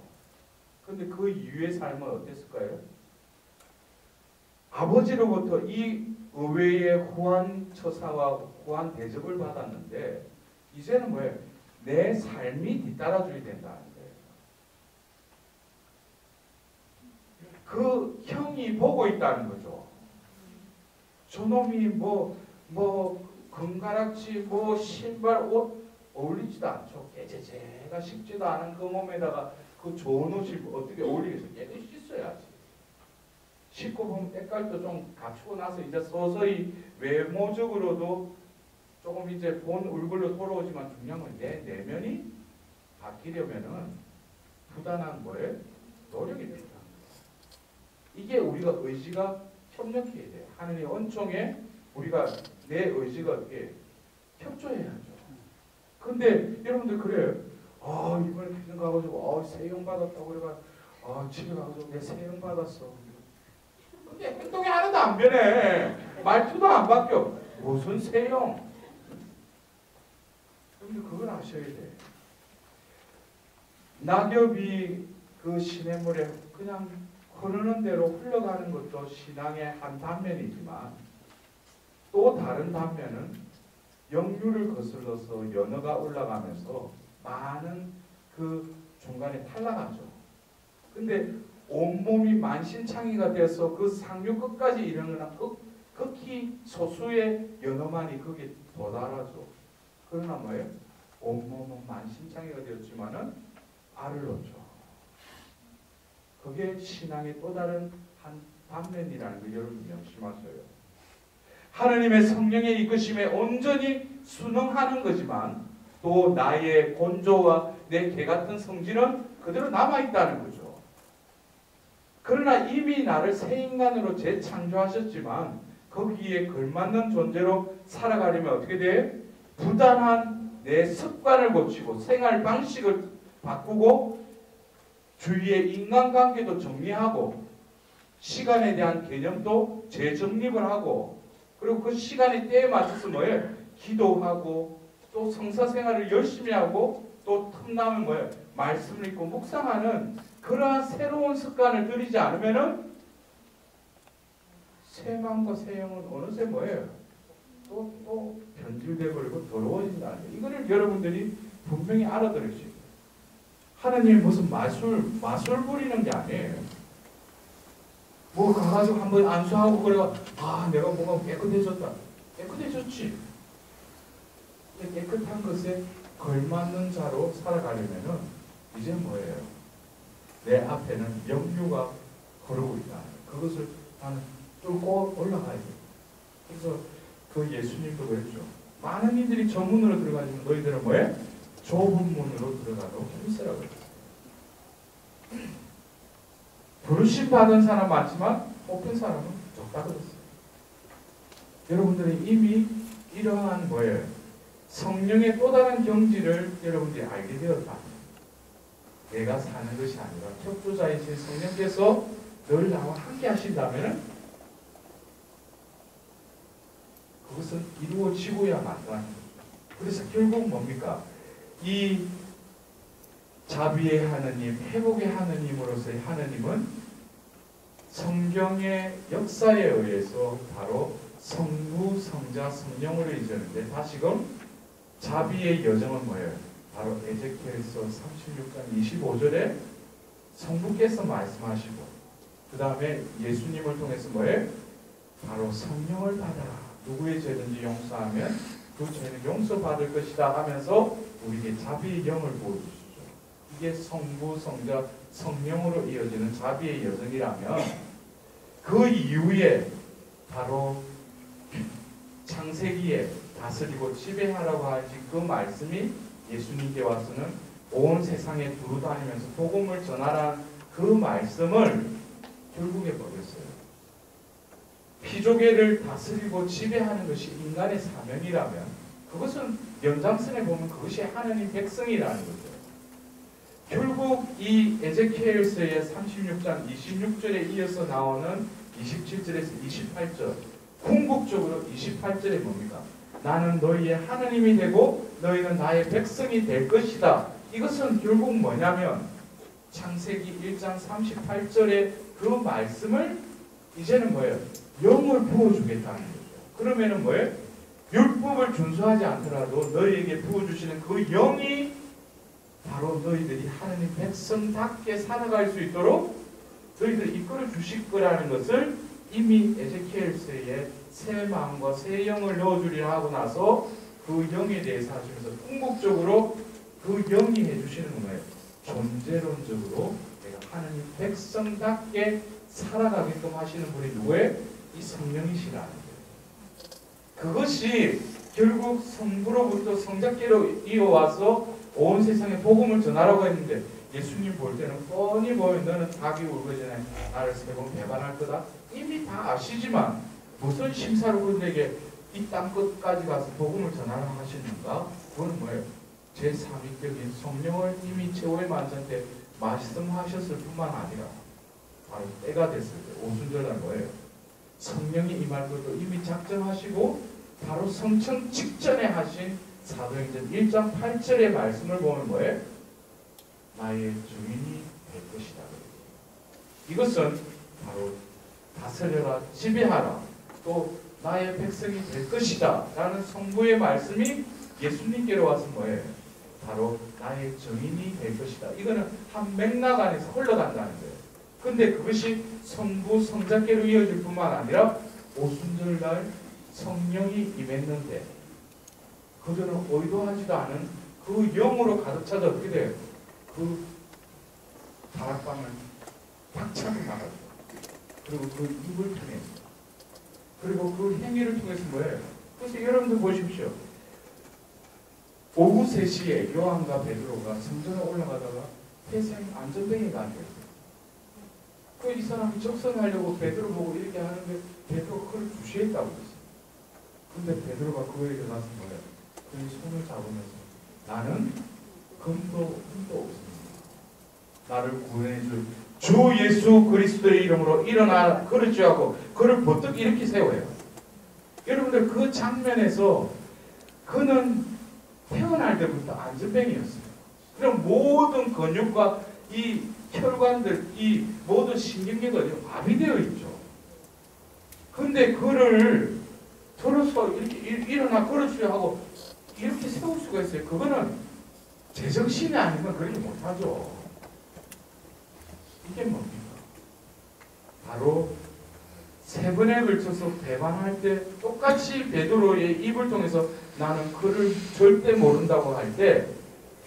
A: 근데 그 이후의 삶은 어땠을까요? 아버지로부터 이 의외의 후한 처사와 후한 대접을 받았는데 이제는 뭐예요? 내 삶이 뒤따라줘야 된다는 거예요. 그 형이 보고 있다는 거죠. 저놈이 금가락지 신발 옷 어울리지도 않죠. 깨제제가 식지도 않은 그 몸에다가 그 좋은 옷이 어떻게 어울리겠어요? 깨끗이 씻어야지. 씻고 보면 때깔도 좀 갖추고 나서 이제 서서히 외모적으로도 조금 이제 본 얼굴로 돌아오지만 중요한 건 내 내면이 바뀌려면은 부단한 뭐예요? 노력이 필요한 거예요. 이게 우리가 의지가 협력해야 돼요. 하느님의恩총에 우리가 내 의지가 어떻게 협조해야죠. 근데 여러분들 그래요. 이번에 비전 가가지고 세용 받았다고 그래가 집에 가가지고 내 세용 받았어. 근데 행동이 하나도 안 변해. 말투도 안 바뀌어. 무슨 세용? 근데 그걸 아셔야 돼. 낙엽이 그 시냇물에 그냥 흐르는 대로 흘러가는 것도 신앙의 한 단면이지만 또 다른 단면은 역류를 거슬러서 연어가 올라가면서 많은 그 중간에 탈락하죠. 근데 온몸이 만신창이가 돼서 그 상류 끝까지 이르는
C: 극히 소수의 연어만이 거기에 도달하죠. 그러나 뭐예요? 온몸은 만신창이가 되었지만은 알을 놓죠. 그게 신앙의 또 다른 한 단면이라는 걸 여러분 명심하셔요. 하느님의 성령의 이끄심에 온전히 순응하는 거지만 또 나의 곤조와 내 개 같은 성질은 그대로 남아있다는 거죠. 그러나 이미 나를 새 인간으로 재창조하셨지만 거기에 걸맞는 존재로 살아가려면 어떻게 돼? 부단한 내 습관을 고치고 생활 방식을 바꾸고 주위의 인간관계도 정리하고 시간에 대한 개념도 재정립을 하고 그리고 그 시간의 때에 맞춰서 뭐예요? 기도하고 또 성사생활을 열심히 하고 또 틈나면 뭐예요? 말씀을 읽고 묵상하는 그러한 새로운 습관을 들이지 않으면은 새 마음과 새 영은 어느새 뭐예요? 또 변질돼 버리고 더러워진다는 거예요. 이거를 여러분들이 분명히 알아들으셔야 돼요. 하나님이 무슨 마술 부리는 게 아니에요. 뭐 가가지고 한번 안수하고 그래가 내가 뭔가 깨끗해졌다. 깨끗해졌지. 깨끗한 것에 걸맞는 자로 살아가려면은 이제 뭐예요? 내 앞에는 영유가 거르고 있다. 그것을 나는 뚫고 올라가야 돼. 그래서 그 예수님도 그랬죠. 많은 이들이 저 문으로 들어가지만 너희들은 뭐해? 좁은 문으로 들어가도록 힘쓰라 그랬어요. 부르심 받은 사람 많지만 뽑힌 사람은 적다 그랬어요. 여러분들이 이미 이러한 뭐예요? 성령의 또 다른 경지를 여러분들이 알게 되었다. 내가 사는 것이 아니라 격주자이신 성령께서 늘 나와 함께 하신다면 그것은 이루어지고야 마땅한 거죠. 그래서 결국 뭡니까? 이 자비의 하느님, 회복의 하느님으로서의 하느님은 성경의 역사에 의해서 바로 성부, 성자, 성령으로 이제는데 다시금 자비의 여정은 뭐예요? 바로 에제키엘서 36장 25절에 성부께서 말씀하시고 그 다음에 예수님을 통해서 뭐예요? 바로 성령을 받아라. 누구의 죄든지 용서하면 그 죄는 용서받을 것이다 하면서 우리에게 자비의 영을 보여주시죠. 이게 성부, 성자, 성령으로 이어지는 자비의 여정이라면 그 이후에 바로 창세기에 다스리고 지배하라고 하신 그 말씀이 예수님께 와서는 온 세상에 두루 다니면서 복음을 전하라는 그 말씀을 결국에 버렸어요. 피조계를 다스리고 지배하는 것이 인간의 사명이라면 그것은 연장선에 보면 그것이 하나님 백성이라는 거죠. 결국 이 에제키엘서의 36장 26절에 이어서 나오는 27절에서 28절 궁극적으로 28절에 뭡니까? 나는 너희의 하나님이 되고 너희는 나의 백성이 될 것이다. 이것은 결국 뭐냐면 창세기 1장 38절의 그 말씀을 이제는 뭐예요? 영을 부어주겠다는 거죠. 그러면은 뭐예요? 율법을 준수하지 않더라도 너희에게 부어주시는 그 영이 바로 너희들이 하나님 백성답게 살아갈 수 있도록 너희들을 이끌어 주실 거라는 것을 이미 에제키엘서에 새 마음과 새 영을 넣어주리라 하고 나서 그 영에 대해서 하시면서 궁극적으로 그 영이 해주시는 거예요. 존재론적으로 내가 하나님 백성답게 살아가게끔 하시는 분이 누구예요? 이 성령이시라는 거예요. 그것이 결국 성부로부터 성자께로 이어와서 온 세상에 복음을 전하라고 했는데 예수님 볼 때는 뻔히 보여 너는 닭이 울기 전에 나를 세 번 배반할 거다. 이미 다 아시지만 무슨 심사로 그들에게 이 땅 끝까지 가서 복음을 전하라 하시는가? 그건 뭐예요? 제3위격인 성령을 이미 최후의 만찬 때 말씀하셨을 뿐만 아니라 바로 때가 됐을 때 오순절한 거예요. 성령이 임할 것도 이미 작정하시고 바로 성천 직전에 하신 사도행전 1장 8절의 말씀을 보면 뭐예요? 나의 주인이 될 것이다. 이것은 바로 다스려라, 지배하라, 또 나의 백성이 될 것이다 라는 성부의 말씀이 예수님께로 와서 뭐예요? 바로 나의 증인이 될 것이다. 이거는 한 맥락 안에서 흘러간다는 거예요. 근데 그것이 성부, 성자께로 이어질 뿐만 아니라 오순절날 성령이 임했는데 그들은 의도하지도 않은 그 영으로 가득 차서 어떻게 돼요? 그 다락방을 박차고 나가죠. 그리고 그 입을 통해서, 그리고 그 행위를 통해서 뭐예요? 그래서 여러분들 보십시오. 오후 3시에 요한과 베드로가 성전에 올라가다가 회생 안전뱅이가 앉아있어요. 그 이 사람이 적선하려고 베드로 보고 이렇게 하는데 베드로가 그걸 주시했다고 그랬어요. 근데 베드로가 그거에 일어나서 뭐예요? 그의 손을 잡으면서 나는 금도 흠도 없습니다. 나를 구원해줄 주 예수 그리스도의 이름으로 일어나 그러지하고 그를 버뜩 일으키 세워요. 여러분들 그 장면에서 그는 태어날 때부터 안전뱅이였어요. 그럼 모든 근육과 이 혈관들, 이 모든 신경계가 마비되어 있죠. 근데 그를 들어서 이렇게 일어나 걸어주려 하고 이렇게 세울 수가 있어요. 그거는 제정신이 아니면 그렇게 못하죠. 이게 뭡니까? 바로 3번에 걸쳐서 배반할 때 똑같이 베드로의 입을 통해서 나는 그를 절대 모른다고 할 때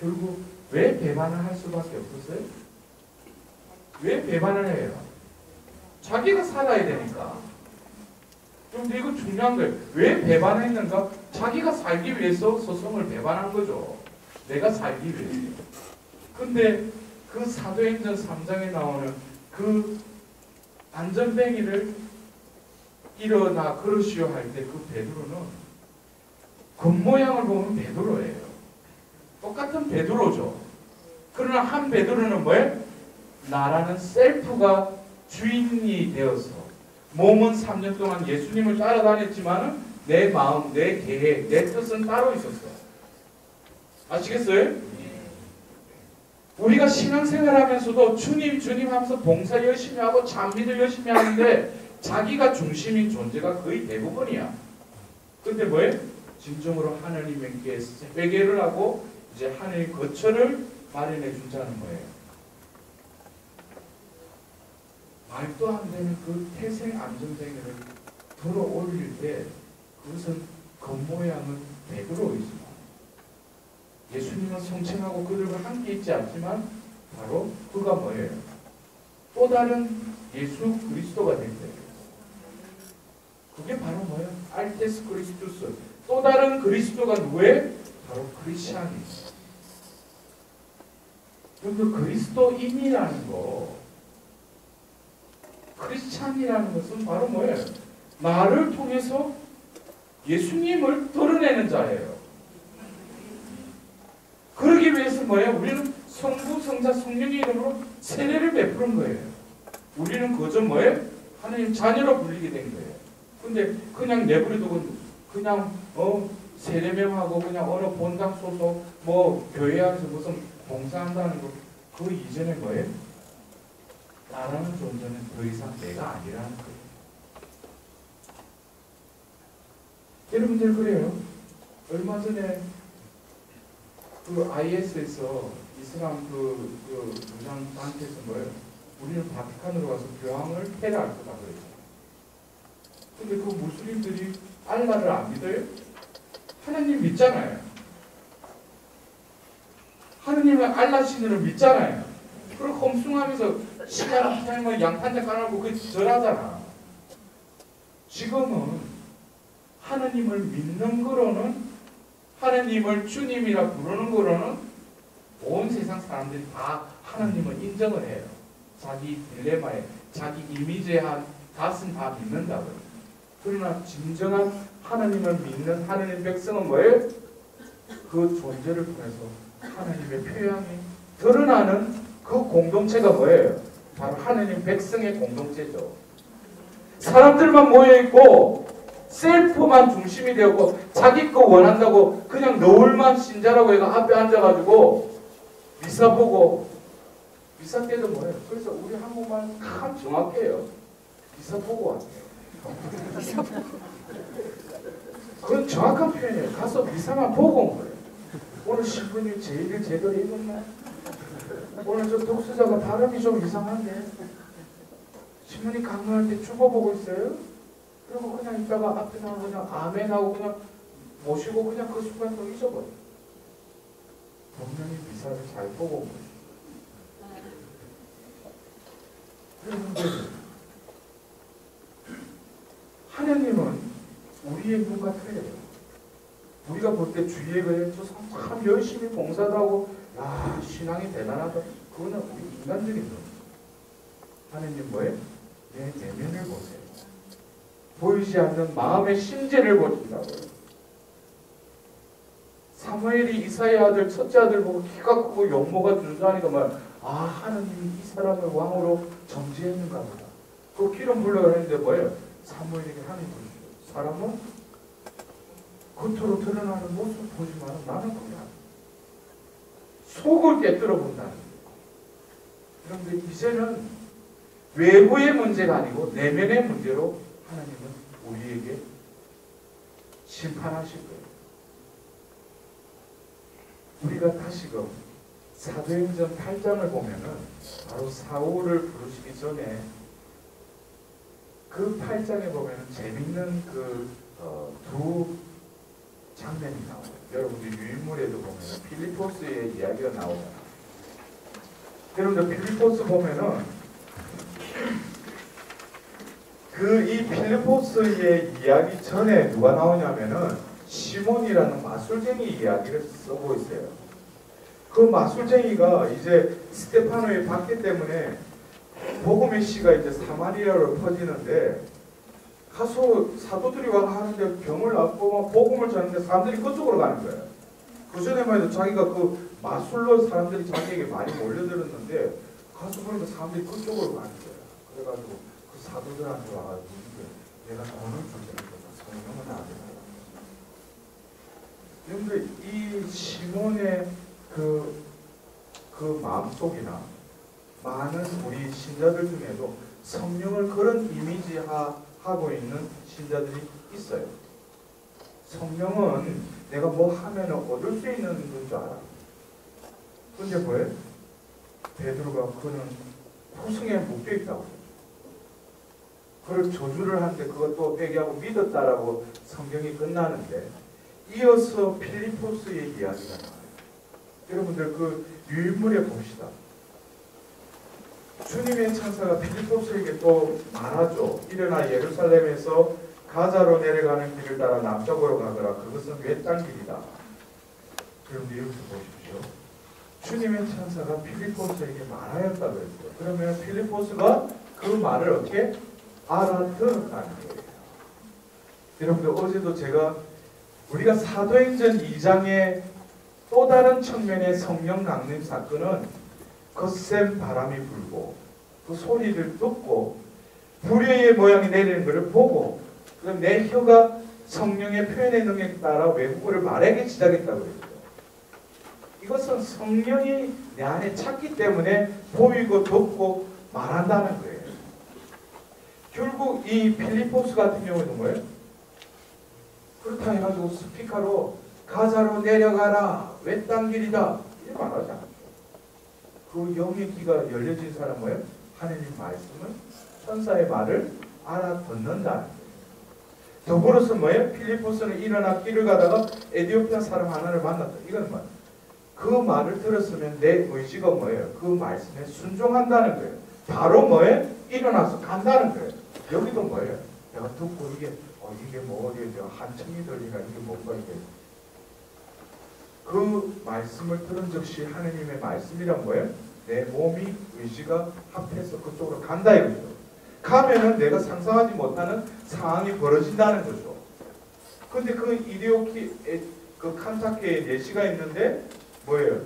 C: 결국 왜 배반을 할 수밖에 없었어요? 왜 배반을 해요? 자기가 살아야 되니까. 그런데 이거 중요한 거예요. 왜 배반했는가? 자기가 살기 위해서 스승을 배반한 거죠. 내가 살기 위해서. 근데 그 사도행전 3장에 나오는 그 안전뱅이를 일어나 걸으시오 할 때 그 베드로는 겉모양을 보면 베드로예요. 똑같은 베드로죠. 그러나 한 베드로는 뭐예요? 나라는 셀프가 주인이 되어서 몸은 3년 동안 예수님을 따라다녔지만 내 마음, 내 계획, 내 뜻은 따로 있었어. 아시겠어요? 우리가 신앙생활하면서도 주님 하면서 봉사 열심히 하고 찬미도 열심히 하는데 자기가 중심인 존재가 거의 대부분이야. 근데 뭐예요? 진정으로 하나님께 회개를 하고 이제 하나님 거처를 마련해 준다는 거예요. 말도 안 되는 그 태생 안전뱅이를 들어 올릴 때 그것은 겉모양은 베드로이지만 예수님은 성칭하고 그들과 함께 있지 않지만 바로 그가 뭐예요? 또 다른 예수 그리스도가 된 거예요. 그게 바로 뭐예요? 알테스 그리스도스. 또 다른 그리스도가 누구예요? 바로 크리스찬이에요. 그 그리스도인이라는 거, 크리스찬이라는 것은 바로 뭐예요? 나를 통해서 예수님을 드러내는 자예요. 그러기 위해서 뭐예요? 우리는 성부, 성자, 성령의 이름으로 세례를 베푸는 거예요. 우리는 그저 뭐예요? 하나님 자녀로 불리게 된 거예요. 근데 그냥 내버려두고 그냥 세례명하고 그냥 어느 본당 소속 뭐 교회 안에서 무슨 봉사한다는 거, 그 이전에 뭐예요? 나라는 존재는 더 이상 내가 아니라는 거예요. 여러분들 그래요. 얼마 전에 그 IS에서 이슬람 그 무장 단체에서 뭐예요? 우리는 바티칸으로 가서 교황을 폐라할 거다 그랬죠. 근데 그 무슬림들이 알라를 안 믿어요? 하나님 믿잖아요. 하나님은 알라 신으로 믿잖아요. 그리고 험숭하면서 시간 타임을 양탄자 깔아놓고 그게 절하잖아. 지금은 하나님을 믿는 거로는, 하나님을 주님이라 부르는 거로는 온 세상 사람들이 다 하나님을 인정을 해요. 자기 딜레마에, 자기 이미지에 한 닷은 다 믿는다고요. 그러나 진정한 하나님을 믿는 하나님 백성은 뭐예요? 그 존재를 통해서 하나님의 표양이 드러나는 그 공동체가 뭐예요? 바로 하나님 백성의 공동체죠. 사람들만 모여있고 셀프만 중심이 되었고 자기 거 원한다고 그냥 너울만 신자라고 해서 앞에 앉아가지고 미사 보고, 미사 때도 뭐예요? 그래서 우리 한국말 참 정확해요. 미사 보고 왔어요. 그건 정확한 표현이에요. 가서 미사만 보고 온 거예요. 오늘 신부님 제 얘기를 제대로 읽었나? 오늘 저 독서자가 발음이 좀 이상한데 신부님 강론할 때 죽어보고 있어요? 그리고 그냥 있다가 앞에 나가고 그냥 아멘하고 그냥 모시고 그냥 그 순간 또 잊어버려. 분명히 미사를 잘 보고 온 거예요. 그런데 하나님은 우리의 눈과 틀려요. 우리가 볼 때 주위에 그래 참 열심히 봉사도 하고 야 신앙이 대단하다. 그거는 우리 인간적인 눈. 하나님 뭐예요? 내 내면을 보세요. 보이지 않는 마음의 심재를 보신다고요. 사무엘이 이사의 아들 첫째 아들 보고 키가 크고 용모가 준수하니까 하나님이 이 사람을 왕으로 정지했는가 보다. 그 기름 부으려고 했는데 뭐예요? 사무엘에게 하나님 보시죠. 사람은 겉으로 드러나는 모습 보지만 나는 그냥 속을 깨뜨려 본다는 거예요. 그런데 이제는 외부의 문제가 아니고 내면의 문제로 하나님은 우리에게 심판하실 거예요. 우리가 다시금 사도행전 8장을 보면은 바로 사울을 부르시기 전에 그 8장에 보면은 재밌는 두 장면이 나와요. 여러분들 유인물에도 보면은 필리포스의 이야기가 나오잖아요. 여러분들 필리포스 보면은 이 필리포스의 이야기 전에 누가 나오냐면은 시몬이라는 마술쟁이 이야기를 쓰고 있어요. 그 마술쟁이가 이제 스테파노의 박해 때문에 복음의 씨가 이제 사마리아로 퍼지는데 가서 사도들이 와서 하는데 병을 낫고 막 복음을 전하는데 사람들이 그쪽으로 가는 거예요. 그 전에만 해도 자기가 그 마술로 사람들이 자기에게 많이 몰려들었는데 가서 보니까 사람들이 그쪽으로 가는 거예요. 그래가지고 그 사도들한테 와가지고 내가 돈을 줄 테니까 성령을 나한테 달라. 그런데 이 시몬의 그 마음속이나 많은 우리 신자들 중에도 성령을 그런 이미지하고 있는 신자들이 있어요. 성령은 내가 뭐 하면 얻을 수 있는 건 줄 알아. 근데 뭐예요? 베드로가 그는 후승에 묶여 있다고. 그걸 저주를 하는데 그것도 회개하고 믿었다라고 성경이 끝나는데 이어서 필리포스의 이야기가 나와요. 여러분들 그 유인물에 봅시다. 주님의 천사가 필리포스에게 또 말하죠. 일어나 예루살렘에서 가자로 내려가는 길을 따라 남쪽으로 가거라. 그것은 외딴 길이다. 여러분들 여기서 보십시오. 주님의 천사가 필리포스에게 말하였다고 했어요. 그러면 필리포스가 그 말을 어떻게 알아들었다는 거예요. 여러분들 어제도 우리가 사도행전 2장의 또 다른 측면의 성령 강림 사건은 거센 바람이 불고 그 소리를 듣고 불의의 모양이 내리는 것을 보고 그럼 내 혀가 성령의 표현의 능력에 따라 외국어를 말하기 시작했다고 그랬죠. 이것은 성령이 내 안에 찾기 때문에 보이고 듣고 말한다는 거예요. 결국 이 필리포스 같은 경우는 뭐예요? 그렇다 해가지고 스피커로 가자로 내려가라 외딴 길이다 이렇게 말하지 않죠. 그 영의 귀가 열려진 사람은 뭐예요? 하나님 말씀을 천사의 말을 알아듣는다는 거예요. 더불어서 뭐예요? 필리포스는 일어나 길을 가다가 에디오피아 사람 하나를 만났다. 이건 뭐예요? 그 말을 들었으면 내 의지가 뭐예요? 그 말씀에 순종한다는 거예요. 바로 뭐예요? 일어나서 간다는 거예요. 여기도 뭐예요? 내가 듣고 이게 뭐 어디에 한청이 들리나 이게 뭔가 이게 그 말씀을 들은 즉시 하느님의 말씀이란 뭐예요? 내 몸이 의지가 합해서 그쪽으로 간다 이거죠. 가면은 내가 상상하지 못하는 상황이 벌어진다는 거죠. 근데 그 그 칸타케에 예시가 있는데 뭐예요?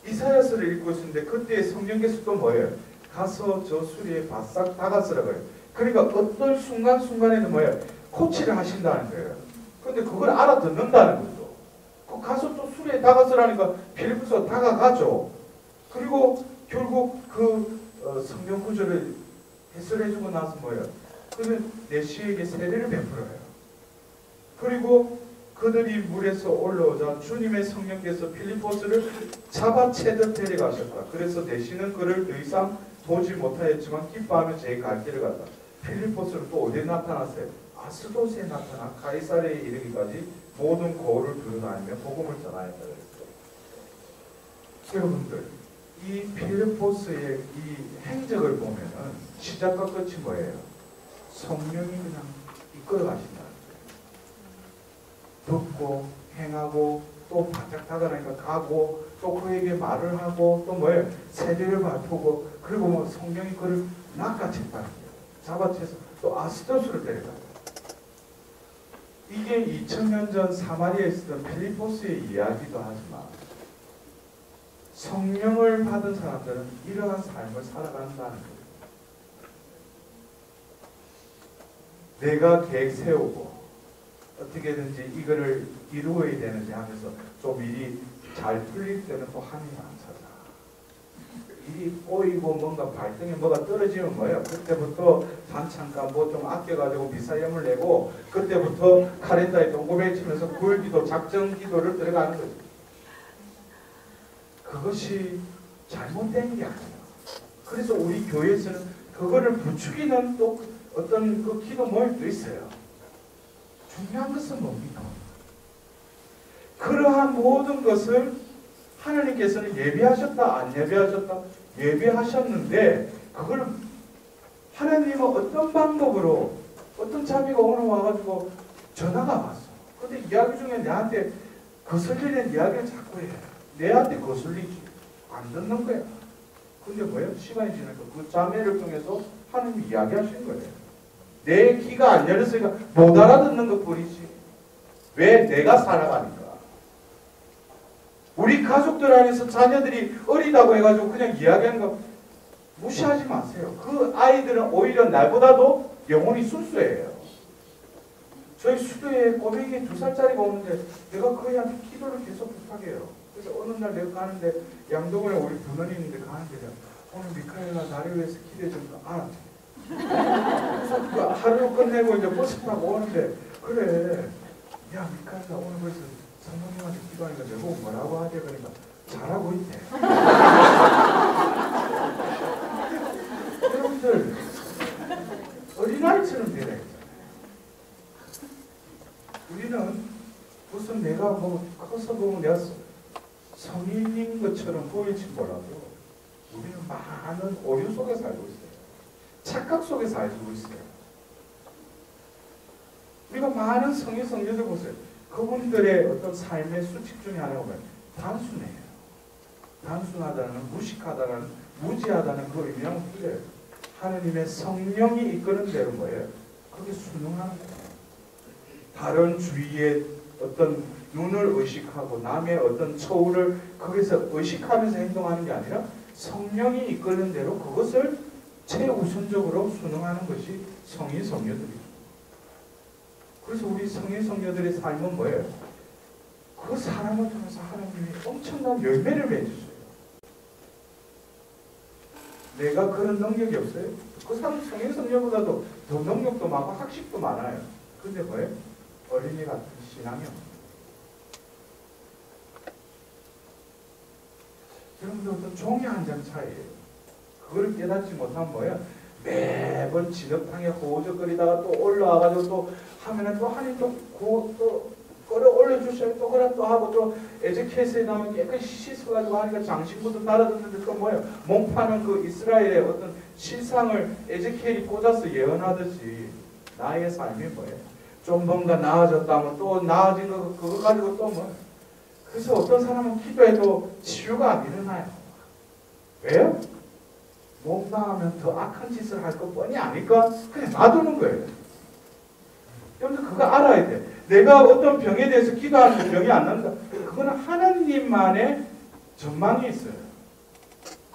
C: 이사야서를 읽고 있는데 그때 성령께서 또 뭐예요? 가서 저 수리에 바싹 다가서라고 해요. 그러니까 어떤 순간순간에는 뭐예요? 코치를 하신다는 거예요. 근데 그걸 알아듣는다는 거죠. 그 가서 또 수리에 다가서라니까 필리포스가 다가가죠. 그리고 결국 성경 구절을 해설해주고 나서 뭐예요? 그러면 내시에게 세례를 베풀어요. 그리고 그들이 물에서 올라오자 주님의 성령께서 필리포스를 잡아채듯 데려가셨다. 그래서 내시는 그를 더 이상 보지 못하였지만 기뻐하며 제 갈 길을 갔다.
A: 필리포스는 또 어디에 나타났어요? 아스도스에 나타나 가이사랴에 이르기까지 모든 고을을 두루다니며 복음을 전하였다 그랬어요. 여러분들, 이 필리포스의 이 행적을 보면은 시작과 끝이 뭐예요? 성령이 그냥 이끌어 가신다는 거예요. 듣고 행하고 또 바짝 다가가니까 가고 또 그에게 말을 하고 또 뭐예요? 세례를 바꾸고 그리고 뭐 성령이 그를 낚아챘다는 거예요. 잡아채서 또 아스도스를 데려가요. 이게 2000년 전 사마리아에 있었던 필리포스의 이야기도 하지만 성령을 받은 사람들은 이러한 삶을 살아간다는 거예요. 내가 계획 세우고 어떻게든지 이거를 이루어야 되는지 하면서 좀 일이 잘 풀릴 때는 또 하나님 안 찾아. 일이 꼬이고 뭔가 발등에 뭐가 떨어지면 뭐예요? 그때부터 반찬가 뭐 좀 아껴가지고 비사염을 내고 그때부터 카렌다에 동고백 치면서 굴기도 작정기도를 들어가는 거죠. 그것이 잘못된 게 아니에요. 그래서 우리 교회에서는 그거를 부추기는 또 어떤 그 기도 모임도 있어요. 중요한 것은 뭡니까? 그러한 모든 것을 하나님께서는 예비하셨다 안 예비하셨다? 예비하셨는데 그걸 하나님은 어떤 방법으로 어떤 자매가 오늘 와가지고 전화가 왔어. 근데 이야기 중에 내한테 거슬리는 이야기를 자꾸 해. 내한테 거슬리지. 안 듣는 거야. 근데 뭐예요? 시간이 지나니까 그 자매를 통해서 하나님이 이야기하신 거예요. 내 귀가 안 열렸으니까 못 알아듣는 것 뿐이지. 왜? 내가 살아가니까. 우리 가족들 안에서 자녀들이 어리다고 해가지고 그냥 이야기하는 거 무시하지 마세요. 그 아이들은 오히려 날보다도 영혼이 순수해요. 저희 수도에 꼬맹이 2살짜리가 오는데 내가 그 애한테 기도를 계속 부탁해요. 그래서 어느 날 내가 가는데 양동원에 우리 부모님인데 가는데 오늘 미카엘아 나를 위해서 기도해 좀 알았지. 그래서 그 하루 끝내고 이제 버스 타고 오는데 그래 야 미카엘아 오늘 벌써 성모님한테 기도하니까 내가 뭐라고 하지? 그러니까 잘하고 있대. 여러분들 어린아이처럼 되라 했잖아요. 우리는 무슨 내가 뭐 커서 보면 내가 성인인 것처럼 보일지 몰라도 우리는 많은 오류 속에 살고 있어요. 착각 속에 살고 있어요. 우리가 많은 성인 성녀들 보세요. 그분들의 어떤 삶의 수칙 중에 하나가 뭐예요? 단순해요. 단순하다는, 무식하다는, 무지하다는 그 의미하고 틀려요. 하느님의 성령이 이끄는 대로 뭐예요? 그게 순응하는 거예요. 다른 주위의 어떤 눈을 의식하고 남의 어떤 처우를 거기서 의식하면서 행동하는 게 아니라 성령이 이끄는 대로 그것을 최우선적으로 순응하는 것이 성인 성녀들이에요. 그래서 우리 성인 성녀들의 삶은 뭐예요? 그 사람을 통해서 하나님이 엄청난 열매를 맺으셔요. 내가 그런 능력이 없어요? 그 사람 성인 성녀보다도 더 능력도 많고 학식도 많아요. 근데 뭐예요? 어린이 같은 신앙이 없어요. 여러분들 어떤 종이 한 장 차이예요. 그걸 깨닫지 못하면 뭐예요? 매번 진흙탕에 호적거리다가 또 올라와가지고 또 하면은 또 하나님 또 끌어올려주셔요. 또 그래 또 하고 또 에제키엘서에 나오면 깨끗이 씻어가지고 하니까 장신구도 달아듣는데 또 뭐예요? 몸 파는 그 이스라엘의 어떤 실상을 에제키엘이 꽂아서 예언하듯이 나의 삶이 뭐예요? 좀 뭔가 나아졌다면 또 나아진 거 그거 가지고 또 뭐예요? 그래서 어떤 사람은 기도해도 치유가 안 일어나요. 왜요? 못 나가면 더 악한 짓을 할 것 뻔히 아니까 그냥 놔두는 거예요. 여러분들 그거 알아야 돼. 내가 어떤 병에 대해서 기도하는데 병이 안 난다. 그거는 하나님만의 전망이 있어요.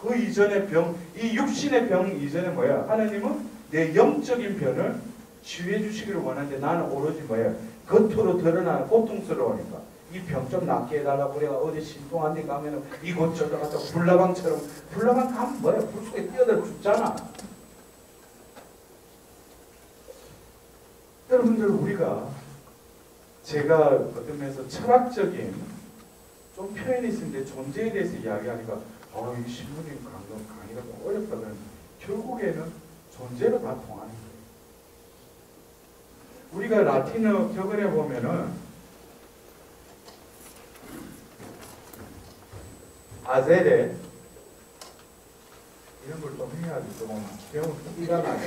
A: 그 이전의 병, 이 육신의 병 이전에 뭐야? 하나님은 내 영적인 병을 치유해 주시기를 원하는데 나는 오로지 뭐야? 겉으로 드러나는 고통스러우니까 이 병 좀 낫게 해달라고 우리가 어디 신통한 데 가면은 이곳저곳 가서 불나방처럼 불나방 가면 뭐야? 불 속에 뛰어들어 죽잖아. 여러분들 우리가 제가 어떤 면에서 철학적인 좀 표현이 있는데 존재에 대해서 이야기하니까 이 신부님 강의가 좀 어렵다 그러는데 결국에는 존재로 다 통하는 거예요.
C: 우리가 라틴어 격언에 보면은 아제레 이런 걸 좀 해야지 조금 배우면 띠가 나요.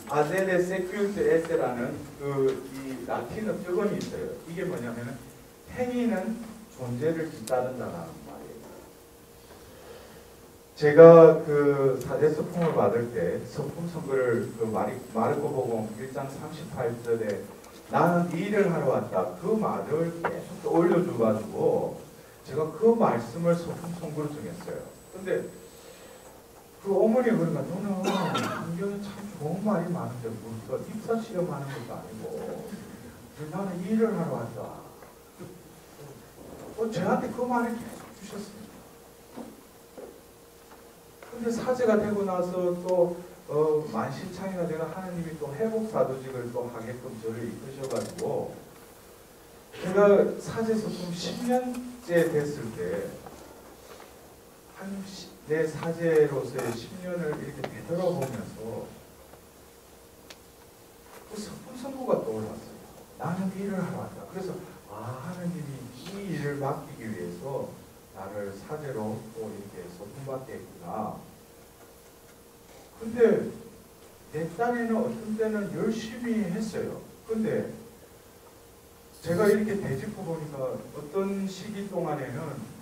C: 아제레 세큐르트 에세라는 이 라틴어 격언이 있어요. 이게 뭐냐면은 행위는 존재를 뒤따른다는 말이에요. 제가 그 사제 서품을 받을 때 서품 선거를 그 마르코 복음 1장 38절에 나는 이 일을 하러 왔다. 그 말을 계속 올려줘가지고 제가 그 말씀을 서품 선거로 정했어요. 근데 그 어머니가 그러니까 너는 성경에 참 좋은 말이 많은데 뭐 입사 시험하는 것도 아니고 나는 이 일을 하러 왔다. 저한테 그 말을 계속 주셨습니다. 근데 사제가 되고 나서 또 만신창이가 되는 하나님이 또 회복사도직을 또 하게끔 저를 이끄셔가지고 제가 사제 소통 10년째 됐을 때 내 사제로서의 10년을 이렇게 되돌아보면서 그 서품 선고가 떠올랐어요. 나는 이 일을 하러 왔다. 그래서 하나님이 이 일을 맡기기 위해서 나를 사제로 또 이렇게 서품받게 했구나. 근데 내 딴에는 어떤 때는 열심히 했어요. 근데 제가 이렇게 되짚어 보니까 어떤 시기 동안에는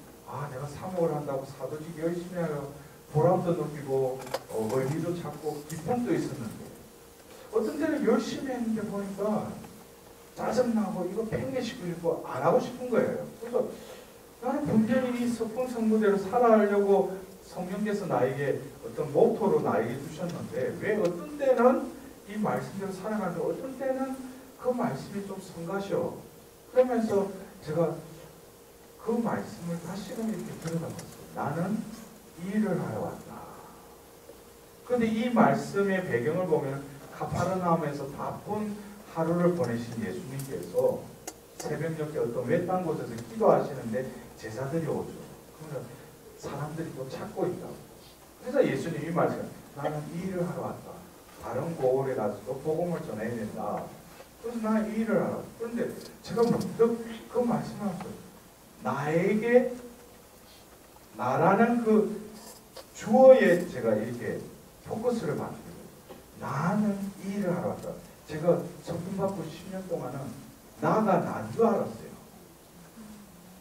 C: 내가 사목을 한다고 사도직 열심히 하려 보람도 느끼고 의미도 찾고 기쁨도 있었는데 어떤 때는 열심히 했는데 보니까 짜증나고 이거 팽개치고 싶고 안 하고 싶은 거예요. 그래서 나는 분명히 이 서품 성부대로 살아가려고 성령께서 나에게 어떤 모토로 나에게 주셨는데 왜 어떤 때는 이 말씀대로 살아가는데 어떤 때는 그 말씀이 좀 성가셔. 그러면서 제가 그 말씀을 다시금 이렇게 들여다봤어요. 나는 이 일을 하러 왔다. 그런데 이 말씀의 배경을 보면 카파르나움에서 바쁜 하루를 보내신 예수님께서 새벽녘에 어떤 외딴 곳에서 기도하시는데 제자들이 오죠. 그러면 사람들이 또 찾고 있다고. 그래서 예수님이 말씀을 나는 이 일을 하러 왔다. 다른 고을에 가서도 복음을 전해야 된다. 그래서 나는 이 일을 하러 왔다. 그런데 제가 문득 그 말씀을 하셨어요. 나에게 나라는 그 주어에 제가 이렇게 포커스를 맞추고 나는 이 일을 하러 왔다. 제가 성품 받고 10년 동안은 나가 난 줄 알았어요.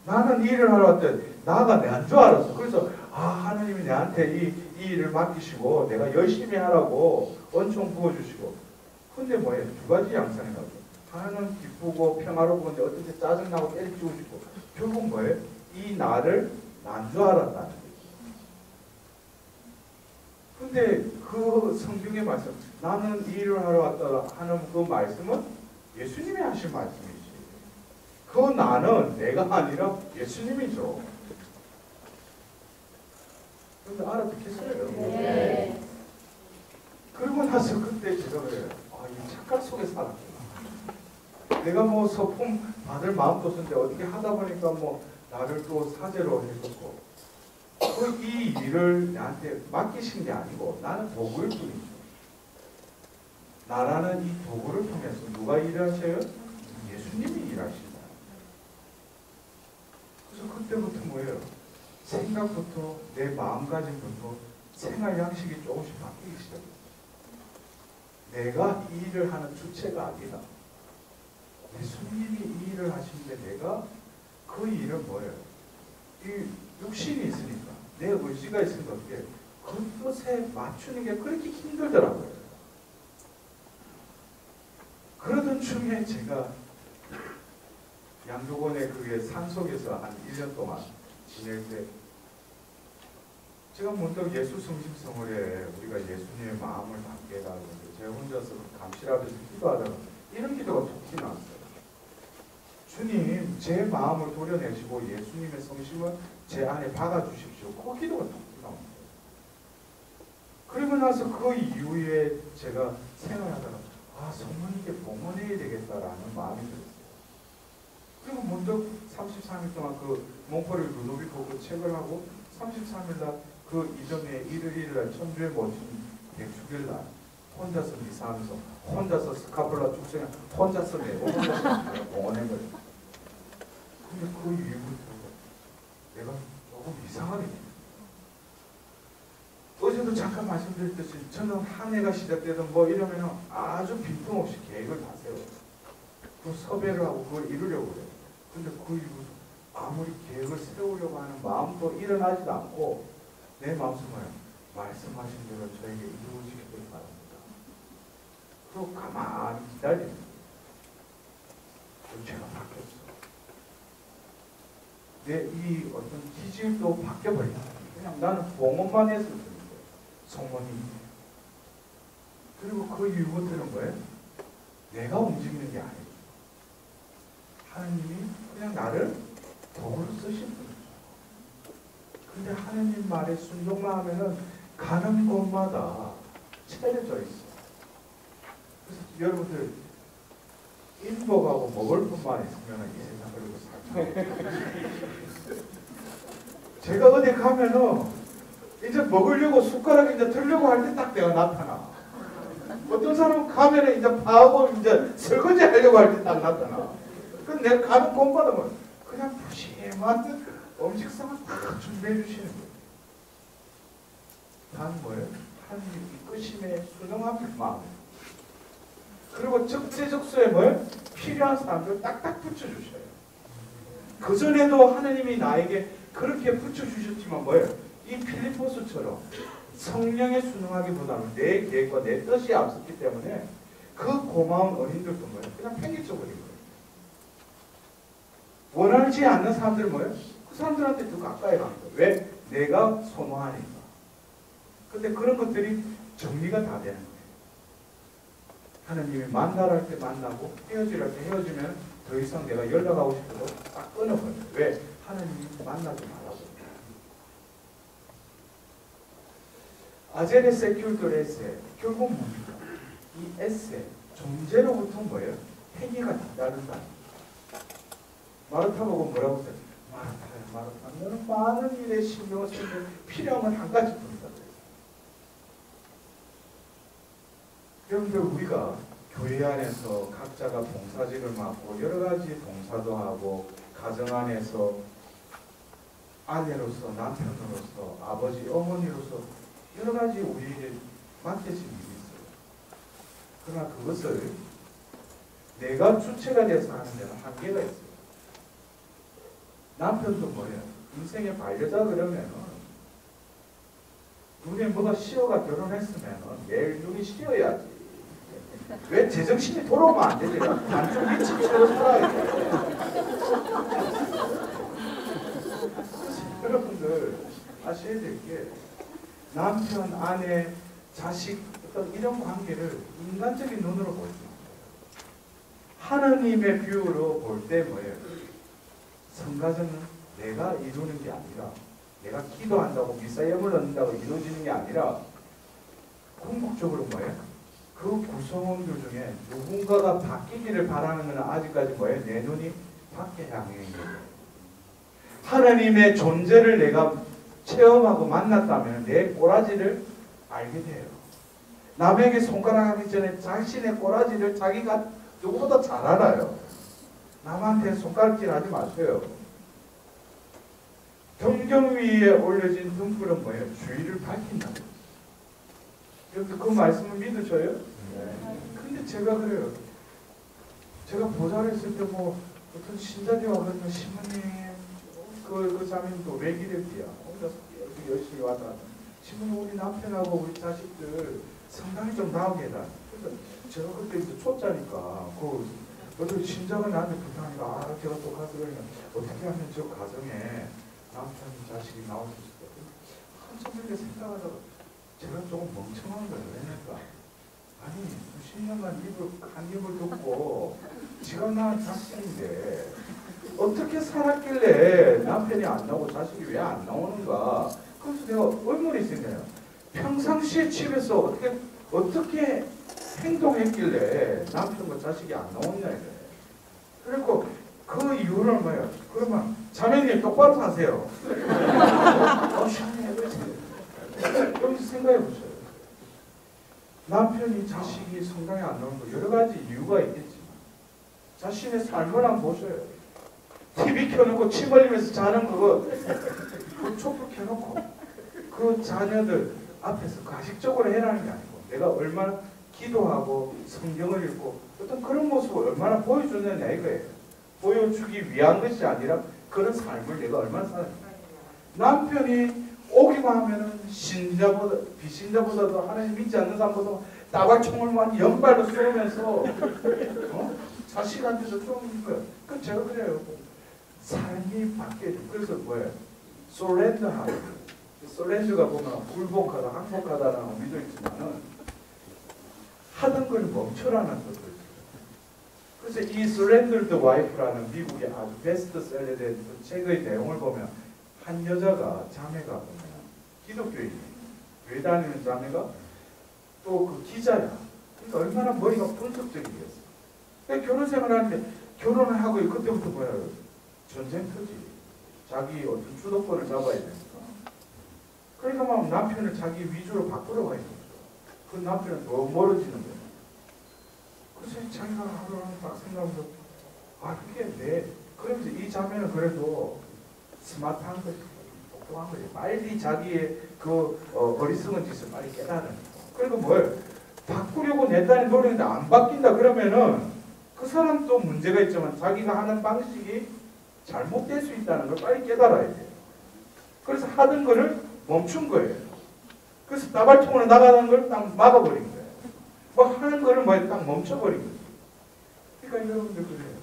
C: 나는 이 일을 하러 왔다. 나가 난 줄 알았어. 그래서 하나님이 내한테 이 일을 맡기시고 내가 열심히 하라고 은총 부어주시고 근데 뭐예요? 두 가지 양상이 나죠. 하나는 기쁘고 평화롭고 근데 어떤 때 짜증나고 때리치고 싶고 결국 뭐예요? 이 나를 난 줄 알았다는 거죠. 근데 그 성경의 말씀 나는 이 일을 하러 왔다 하는 그 말씀은 예수님이 하신 말씀이지. 그 나는 내가 아니라 예수님이죠. 근데 알아듣겠어요?
B: 네.
C: 그러고 나서 그때 제가 그래요. 이 착각 속에 살았구나. 내가 뭐 서품 받을 마음도 없는데 어떻게 하다 보니까 뭐 나를 또 사제로 해줬고 이 일을 나한테 맡기신 게 아니고 나는 도구일 뿐이죠. 나라는 이 도구를 통해서 누가 일하셔요? 예수님이 일하신다. 그래서 그때부터 뭐예요? 생각부터 내 마음가짐부터 생활 양식이 조금씩 바뀌기 시작해요. 내가 이 일을 하는 주체가 아니다. 예수님이 이 일을 하시는데 내가 그 일은 뭐예요? 이 육신이 있으니까 내 의지가 있으니까 어떻게 그 뜻에 맞추는 게 그렇게 힘들더라고요. 그러던 중에 제가 양조원의 그게 산속에서 한 1년 동안 지낼 때 제가 문득 예수 성심성월에 우리가 예수님의 마음을 담게 해달라고 제가 혼자서 감실 앞에서 기도하다가 이런 기도가 툭 튀어나왔어요. 주님, 제 마음을 도려내시고 예수님의 성심을 제 안에 박아주십시오. 그 기도가 툭 튀어나왔어요. 그리고 나서 그 이후에 제가 생각하다가 성모님께 봉헌해야 되겠다라는 마음이 들었어요. 그리고 문득 33일 동안 그 몽포르 루도비코 그 책을 하고 33일 날 그 이전에 일요일 날 천주의 모친
D: 죽일 날 혼자서 미사하면서 혼자서 스카폴라 축생에 혼자서 내고 혼자서 공원에 버려. 근데 그 이후부터 내가 조금 이상하게 됐어요. 어제도 잠깐 말씀드렸듯이 저는 한 해가 시작되든 뭐 이러면 아주 빈틈없이 계획을 다 세워요. 그 섭외를 하고 그걸 이루려고 그래요. 근데 그 이후로 아무리 계획을 세우려고 하는 마음도 일어나지도 않고 내 마음속에 말씀하신 대로 저에게 이루어지기를 바랍니다. 그리고 가만히 기다립니다. 그럼 제가 바뀌었어. 내 이 어떤 기질도 바뀌어버린다. 그냥 나는 봉헌만 했을 뿐인데 성원이. 그리고 그 이후부터는 뭐예요? 내가 움직이는 게 아니에요. 하나님이 그냥 나를 도구로 쓰신 분이죠. 근데 하나님 말에 순종만 하면은 가는 곳마다 채려져 있어. 그래서 여러분들 인복하고 먹을 뿐만 있으면 이 세상을 그리고 살죠. 제가 어디 가면은 이제 먹으려고 숟가락 이제 들려고 할 때 딱 내가 나타나. 어떤 사람은 가면은 이제 파고 이제 설거지 하려고 할 때 딱 나타나. 그럼 내가 가는 곳마다 뭐 그냥 푸짐한 음식상을 다 준비해 주시는 거예요. 단 뭐예요? 하나님 이끄심에 순응하는 마음. 그리고 적재적소에 뭐예요? 필요한 사람들 딱딱 붙여주셔요. 그전에도 하나님이 나에게 그렇게 붙여주셨지만 뭐예요? 이 필리포스처럼 성령에 순응하기보다는 내 계획과 내 뜻이 앞섰기 때문에 그 고마운 어린들도 뭐예요? 그냥 팽개쳐버린 거예요. 원하지 않는 사람들 뭐예요? 그 사람들한테 더 가까이 가는 거예요. 왜? 내가 선호하니까. 근데 그런 것들이 정리가 다 되는 거예요. 하나님이 만나라 할 때 만나고 헤어지라 할 때 헤어지면 더 이상 내가 연락하고 싶어도 딱 끊어버려요. 왜? 하나님이 만나지 말라고. 아제레 세큐르레세 결국 뭡니까? 이 에세 존재로부터 뭐예요? 행위가 뒤따른다. 마르타 보고 뭐라고 했어요? 마르타 너는 많은 일에 신경을 쓰는데 필요한 건 한 가지뿐이다. 여러분들 우리가 교회 안에서 각자가 봉사직을 맡고 여러 가지 봉사도 하고 가정 안에서 아내로서 남편으로서 아버지 어머니로서 여러 가지 우리에게 맡겨진 일이 있어요. 그러나 그것을 내가 주체가 돼서 하는 데는 한계가 있어요. 남편도 뭐예요? 인생의 반려자 그러면은 눈에 뭐가 씌어가 결혼했으면은 매일 눈이 씌어야지. 왜 제정신이 돌아오면 안 되지? 반쪽 미치기로 살아야 돼. 여러분들 아셔야 될 게 남편, 아내, 자식 어떤 이런 관계를 인간적인 눈으로 보지 마세요. 하나님의 뷰로 볼 때 뭐예요? 성가정은 내가 이루는 게 아니라 내가 기도한다고 미사염을 얻는다고 이루어지는 게 아니라 궁극적으로 뭐예요? 그 구성원들 중에 누군가가 바뀌기를 바라는 건 아직까지 뭐예요? 내 눈이 밖에 향해 있는 거예요. 하나님의 존재를 내가 체험하고 만났다면 내 꼬라지를 알게 돼요. 남에게 손가락하기 전에 자신의 꼬라지를 자기가 누구보다 잘 알아요. 남한테 손가락질 하지 마세요. 등경 위에 올려진 등불은 뭐예요? 주의를 밝힌다는 거예요. 여러분 그 말씀을 믿으셔요? 네. 근데 제가 그래요. 제가 보좌를 했을 때 뭐 어떤 신자들이 와가지고 신부님 그 자매님도 외기력이야. 혼자서 열심히 왔다 갔다. 신부님 우리 남편하고 우리 자식들 상당히 좀 나오게 해라. 그래서 제가 그때 이제 초짜니까 그 어떤 신자가 나한테 부탁하니까 아 제가 또 가서 그러면 어떻게 하면 저 가정에 남편 자식이 나올 수 있을까? 한참 그렇게 생각하다가 제가 조금 멍청한 거예요. 왜냐니까 아니 10년간 한 입을 듣고 지가 낳은 자식인데 어떻게 살았길래 남편이 안 나오고 자식이 왜 안 나오는가? 그래서 내가 의문이 생겨요. 평상시에 집에서 어떻게 행동했길래 남편과 자식이 안 나오냐 이래. 그리고 그 이유는 뭐예요? 그러면 자매님 똑바로 사세요. 시원해 그러세요. 여기서 생각해 보세요. 남편이 자식이 성당에 안 나오는 거 여러 가지 이유가 있겠지만 자신의 삶을 한번 보셔요. TV 켜놓고 침 흘리면서 자는 그거 그 촛불 켜놓고 그 자녀들 앞에서 가식적으로 해라는 게 아니고 내가 얼마나 기도하고 성경을 읽고 어떤 그런 모습을 얼마나 보여주느냐 이거예요. 보여주기 위한 것이 아니라 그런 삶을 내가 얼마나 사는가. 남편이 오기만 하면은 신자보다 비신자보다도 하나님 믿지 않는 사람보다 따발총을 막 연발로 쏘면서 자식한테도 좀 그 제가 그래요. 삶이 바뀌어요. 그래서 뭐예요? 솔렌더하고 솔렌더가 보면 굴복하다, 항복하다라는 의미도 있지만은 하던 걸 멈춰라는 것도 있어요. 그래서 이 Surrender the Wife라는 미국의 아주 베스트셀러된 그 책의 내용을 보면 한 여자가 자매가 보면 기독교인이에요. 교회 다니는 자매가 또 그 기자야. 그러니까 얼마나 머리가 분석적이겠어. 그러니까 결혼 생활하는데 결혼을 하고 그때부터 뭐야? 전쟁터지. 자기 어떤 주도권을 잡아야 되니까. 그러니까 막 남편을 자기 위주로 바꾸러 가야 되죠. 그 남편은 더 멀어지는 거예요. 그래서 자기가 하루하루 딱 생각하면서 그게 그러면서 이 자매는 그래도 스마트한 거지. 똑똑한 거지. 빨리 자기의 그 어리석은 짓을 빨리 깨달은. 그리고 뭘 바꾸려고 내 딸이 노력했는데 안 바뀐다 그러면은 그 사람도 문제가 있지만 자기가 하는 방식이 잘못될 수 있다는 걸 빨리 깨달아야 돼요. 그래서 하던 거를 멈춘 거예요. 그래서 나발총으로 나가는 걸 딱 막아버린 거예요. 뭐 하는 거를 딱 멈춰버린 거예요. 그러니까 여러분들 그래요.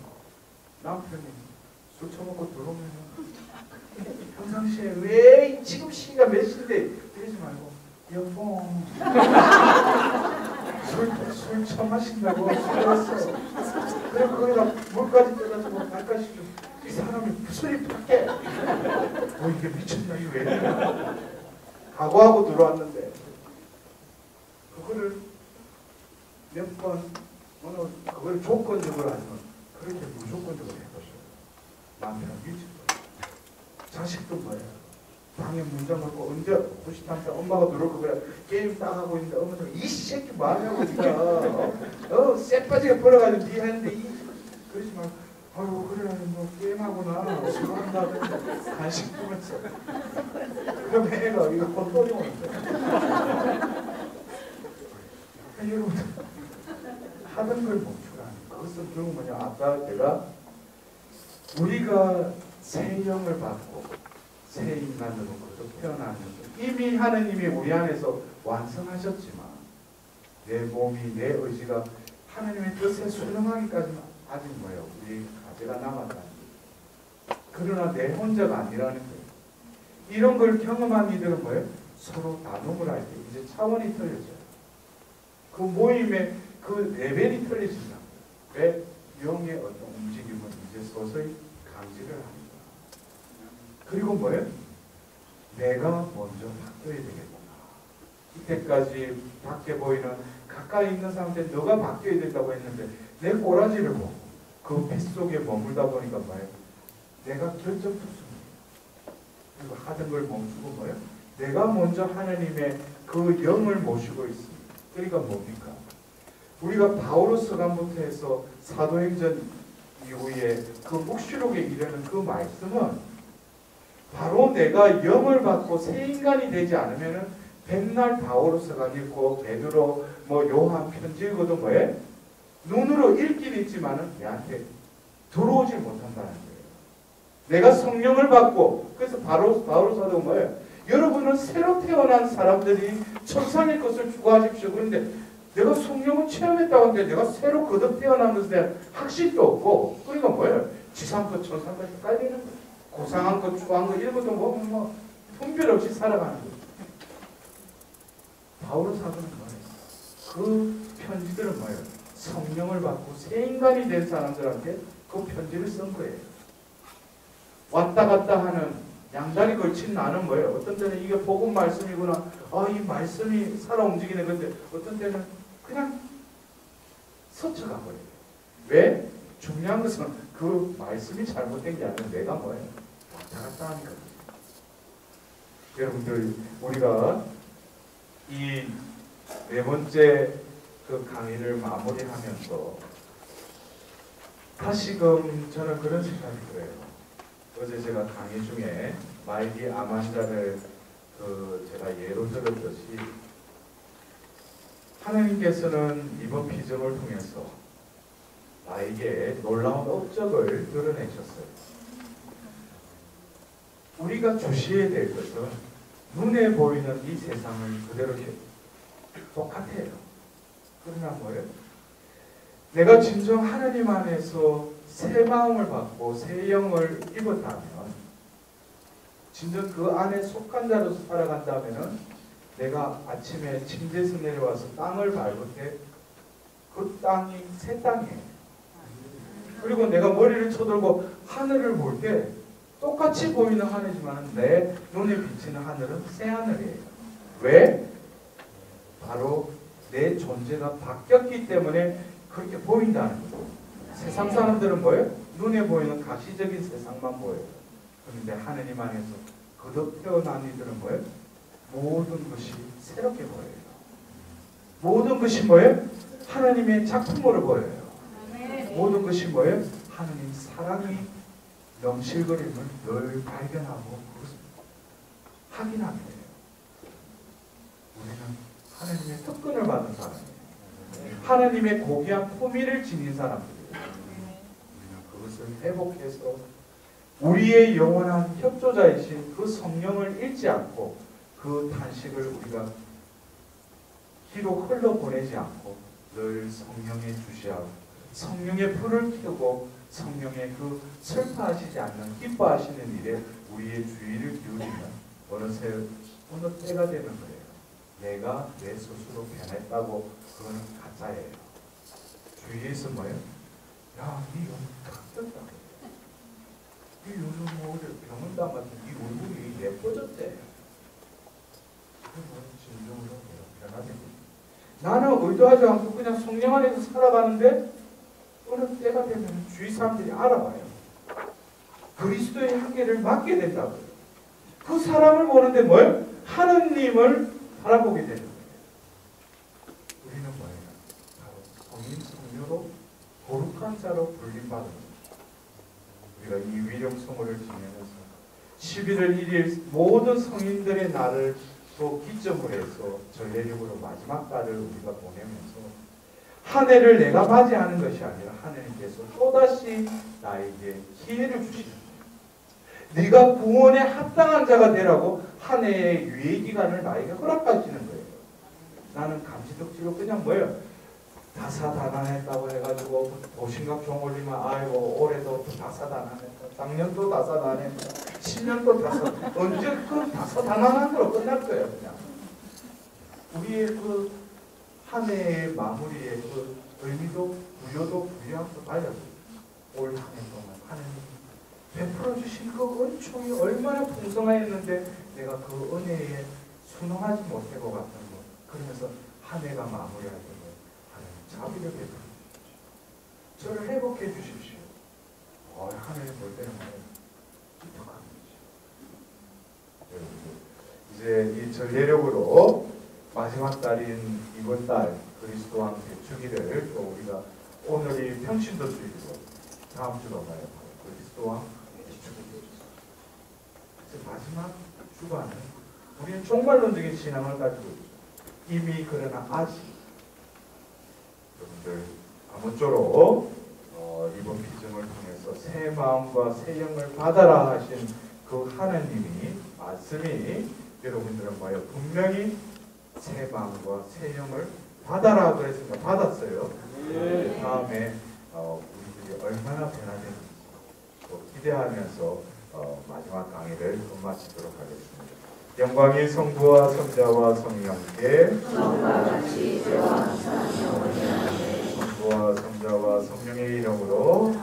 D: 남편이 술 처먹고 들어오면 평상시에 왜 지금 시기가 몇 시인데 이러지 말고 여보 술 처마신다고 술 왔어. 그래서 거기다 물까지 떠가지고 발까지 좀 이 사람이 술이 밖에 이게 미쳤나 이게 왜 이래 각오하고 들어왔는데 그거를 몇 번 오늘 그걸 조건적으로 하지만 그렇게 무조건적으로 해보셔요. 남편은 미칠 거예요. 자식도 뭐예요? 방에 문장 갖고 언제 호시탐탐 엄마가 들어올 거야. 게임 딱 하고 있는데 어머니가 이 새끼 뭐 하냐고 니가 쎄빠지게 벌어가지고 니 하는데 그러지 말고 아유 그래 뭐 게임하구나 술 한다고 간식 주면서 그럼 애가 이거 헛소리 오는데 여러분 하던 걸 멈추라. 그것은 결국 뭐냐 아까 제가 우리가 새 영을 받고 새 인간으로 거듭 태어나면서 이미 하느님이 우리 안에서 완성하셨지만 내 몸이 내 의지가 하느님의 뜻에 순응하기까지는 아직 뭐예요? 우리 가지가 남았다는 거예요. 그러나 내 혼자가 아니라는 거예요. 이런 걸 경험한 이들은 뭐예요? 서로 나눔을 할 때 이제 차원이 틀려져요. 그 모임의 그 레벨이 틀려진다. 왜? 영의 어떤 움직임은 이제 서서히 감지를 합니다. 그리고 뭐예요? 내가 먼저 바뀌어야 되겠구나. 이때까지 밖에 보이는 가까이 있는 사람한테 너가 바뀌어야 된다고 했는데 내 꼬라지를 보고 그 빗속에 머물다 보니까 뭐예요? 내가 결정투수입니다. 그리고 하던 걸 멈추고 뭐예요? 내가 먼저 하나님의 그 영을 모시고 있습니다. 그러니까 뭡니까? 우리가 바오로 서간부터 해서 사도행전 이후에 그 묵시록에 이르는 그 말씀은 바로 내가 영을 받고 새 인간이 되지 않으면은 백날 바오로 서간 읽고 베드로 요한 편지 읽어도 뭐예요? 눈으로 읽긴 있지만은 내한테 들어오지 못한다는 거예요. 내가 성령을 받고 그래서 바오로 사도 뭐예요? 여러분은 새로 태어난 사람들이 천상의 것을 추구하십시오. 그런데 내가 성령을 체험했다고 하는데 내가 새로 거듭 태어난 것에 대한 확신도 없고 그러니까 뭐예요? 지상것 천상것 헷갈리는 거예요. 고상한 것 추구한 거 이런 것도 뭐 분별 없이 살아가는 거예요. 바오로 사도는 뭐예요? 그 편지들은 뭐예요? 성령을 받고 새 인간이 된 사람들한테 그 편지를 쓴 거예요. 왔다 갔다 하는 양다리 걸친 나는 뭐예요? 어떤 때는 이게 복음 말씀이구나. 이 말씀이 살아 움직이네. 근데 어떤 때는 그냥 스쳐가 버려요. 왜? 중요한 것은 그 말씀이 잘못된 게 아니라 내가 뭐예요? 왔다 갔다 하니까. 여러분들 우리가 이 네 번째 그 강의를 마무리하면서 다시금 저는 그런 생각이 들어요. 어제 제가 강의 중에 말기 암 환자를 제가 예로 들었듯이 하나님께서는 이번 비전을 통해서 나에게 놀라운 업적을 드러내셨어요. 우리가 주시해야 될 것은 눈에 보이는 이 세상을 그대로 똑같아요. 그러나 뭐예요? 내가 진정 하나님 안에서 새 마음을 받고 새 영을 입었다면, 진정 그 안에 속한 자로서 살아간다면, 내가 아침에 침대에서 내려와서 땅을 밟을 때 그 땅이 새 땅이에요. 그리고 내가 머리를 쳐들고 하늘을 볼 때 똑같이 보이는 하늘이지만 내 눈에 비치는 하늘은 새 하늘이에요. 왜? 바로 내 존재가 바뀌었기 때문에 그렇게 보인다는 거죠. 세상 사람들은 뭐예요? 눈에 보이는 가시적인 세상만 보여요. 그런데 하느님 안에서 거듭 태어난 이들은 뭐예요? 모든 것이 새롭게 보여요. 모든 것이 뭐예요? 하나님의 작품으로 보여요. 모든 것이 뭐예요? 하나님 사랑이 넘실거림을 늘 발견하고 그것을 확인하게 돼요. 우리는 하나님의 특권을 받은 사람이에요. 하나님의 고귀한 품위를 지닌 사람들이에요. 우리는 그것을 회복해서 우리의 영원한 협조자이신 그 성령을 잃지 않고 그 탄식을 우리가 기로 흘러보내지 않고 늘 성령의 주시하고 성령의 불을 켜고 성령의 그 슬퍼하시지 않는 기뻐하시는 일에 우리의 주의를 기울이면 어느 때가 되는 거예요. 내가 내 스스로 변했다고 그거는 가짜예요. 주위에서 뭐예요? 야, 네 요즘 탁졌다. 네 요즘 뭐 병원 담았더니 네 얼굴이 예뻐졌대. 그건 진정으로 변화됩니다. 나는 의도하지 않고 그냥 성령 안에서 살아가는데 어느 때가 되면 주위 사람들이 알아봐요. 그리스도의 한계를 맡게 된다고요. 그 사람을 보는데 뭐예요? 하느님을 바라보게 되는 거예요. 우리는 뭐예요? 바로 성인 성녀로 거룩한 자로 불림받은 거예요. 우리가 이 위령성호를 지내면서 11월 1일 모든 성인들의 날을 또 기점으로 해서 전례력으로 마지막 달을 우리가 보내면서 한 해를 내가 맞이하는 것이 아니라 하나님께서 또다시 나에게 기회를 주시는 거예요. 네가 구원에 합당한 자가 되라고 한 해의 유예기간을 나에게 허락하시는 거예요. 나는 감지덕지로 그냥 뭐예요? 다사다난했다고 해가지고 도신각 종 올리면 아이고 올해도 다사다난했다, 작년도 다사다난했다, 10년도 언제 그 다사다난으로 끝날 거예요. 그냥 우리의 그 한 해의 마무리의 그 의미도 부여도 부여함도 봐야 올 한 해 동안 하나님 베풀어 주신 그 은총이 얼마나 풍성하였는데 내가 그 은혜에 순응하지 못할 것 같은 거, 그러면서 한 해가 마무리할 때 하나님 자비를 베풀어 주십시오. 저를 회복해 주십시오. 하나님 볼 때는 기특한 거죠. 이제 이 전례력으로 마지막 달인 이번 달 그리스도 왕 대축일을 또 우리가 오늘이 평신도 주일이고 다음 주로 가요. 그리스도 왕 대축일이죠. 마지막 주간은 우리는 종말론적인 신앙을 가지고 있죠. 이미 그러나 아직 여러분들 아무쪼록 이번 비전을 통해서 새 마음과 새 영을 받아라 하신 그 하나님이 말씀이 여러분들은 뭐예요? 분명히 새 마음과 새 영을 받아라 그랬으니까 받았어요. 다음에 우리들이 얼마나 변화되는지 또 기대하면서 마지막 강의를 끝마치도록 하겠습니다. 영광이 성부와 성자와 성령께 성부와 성자와 성령의 이름으로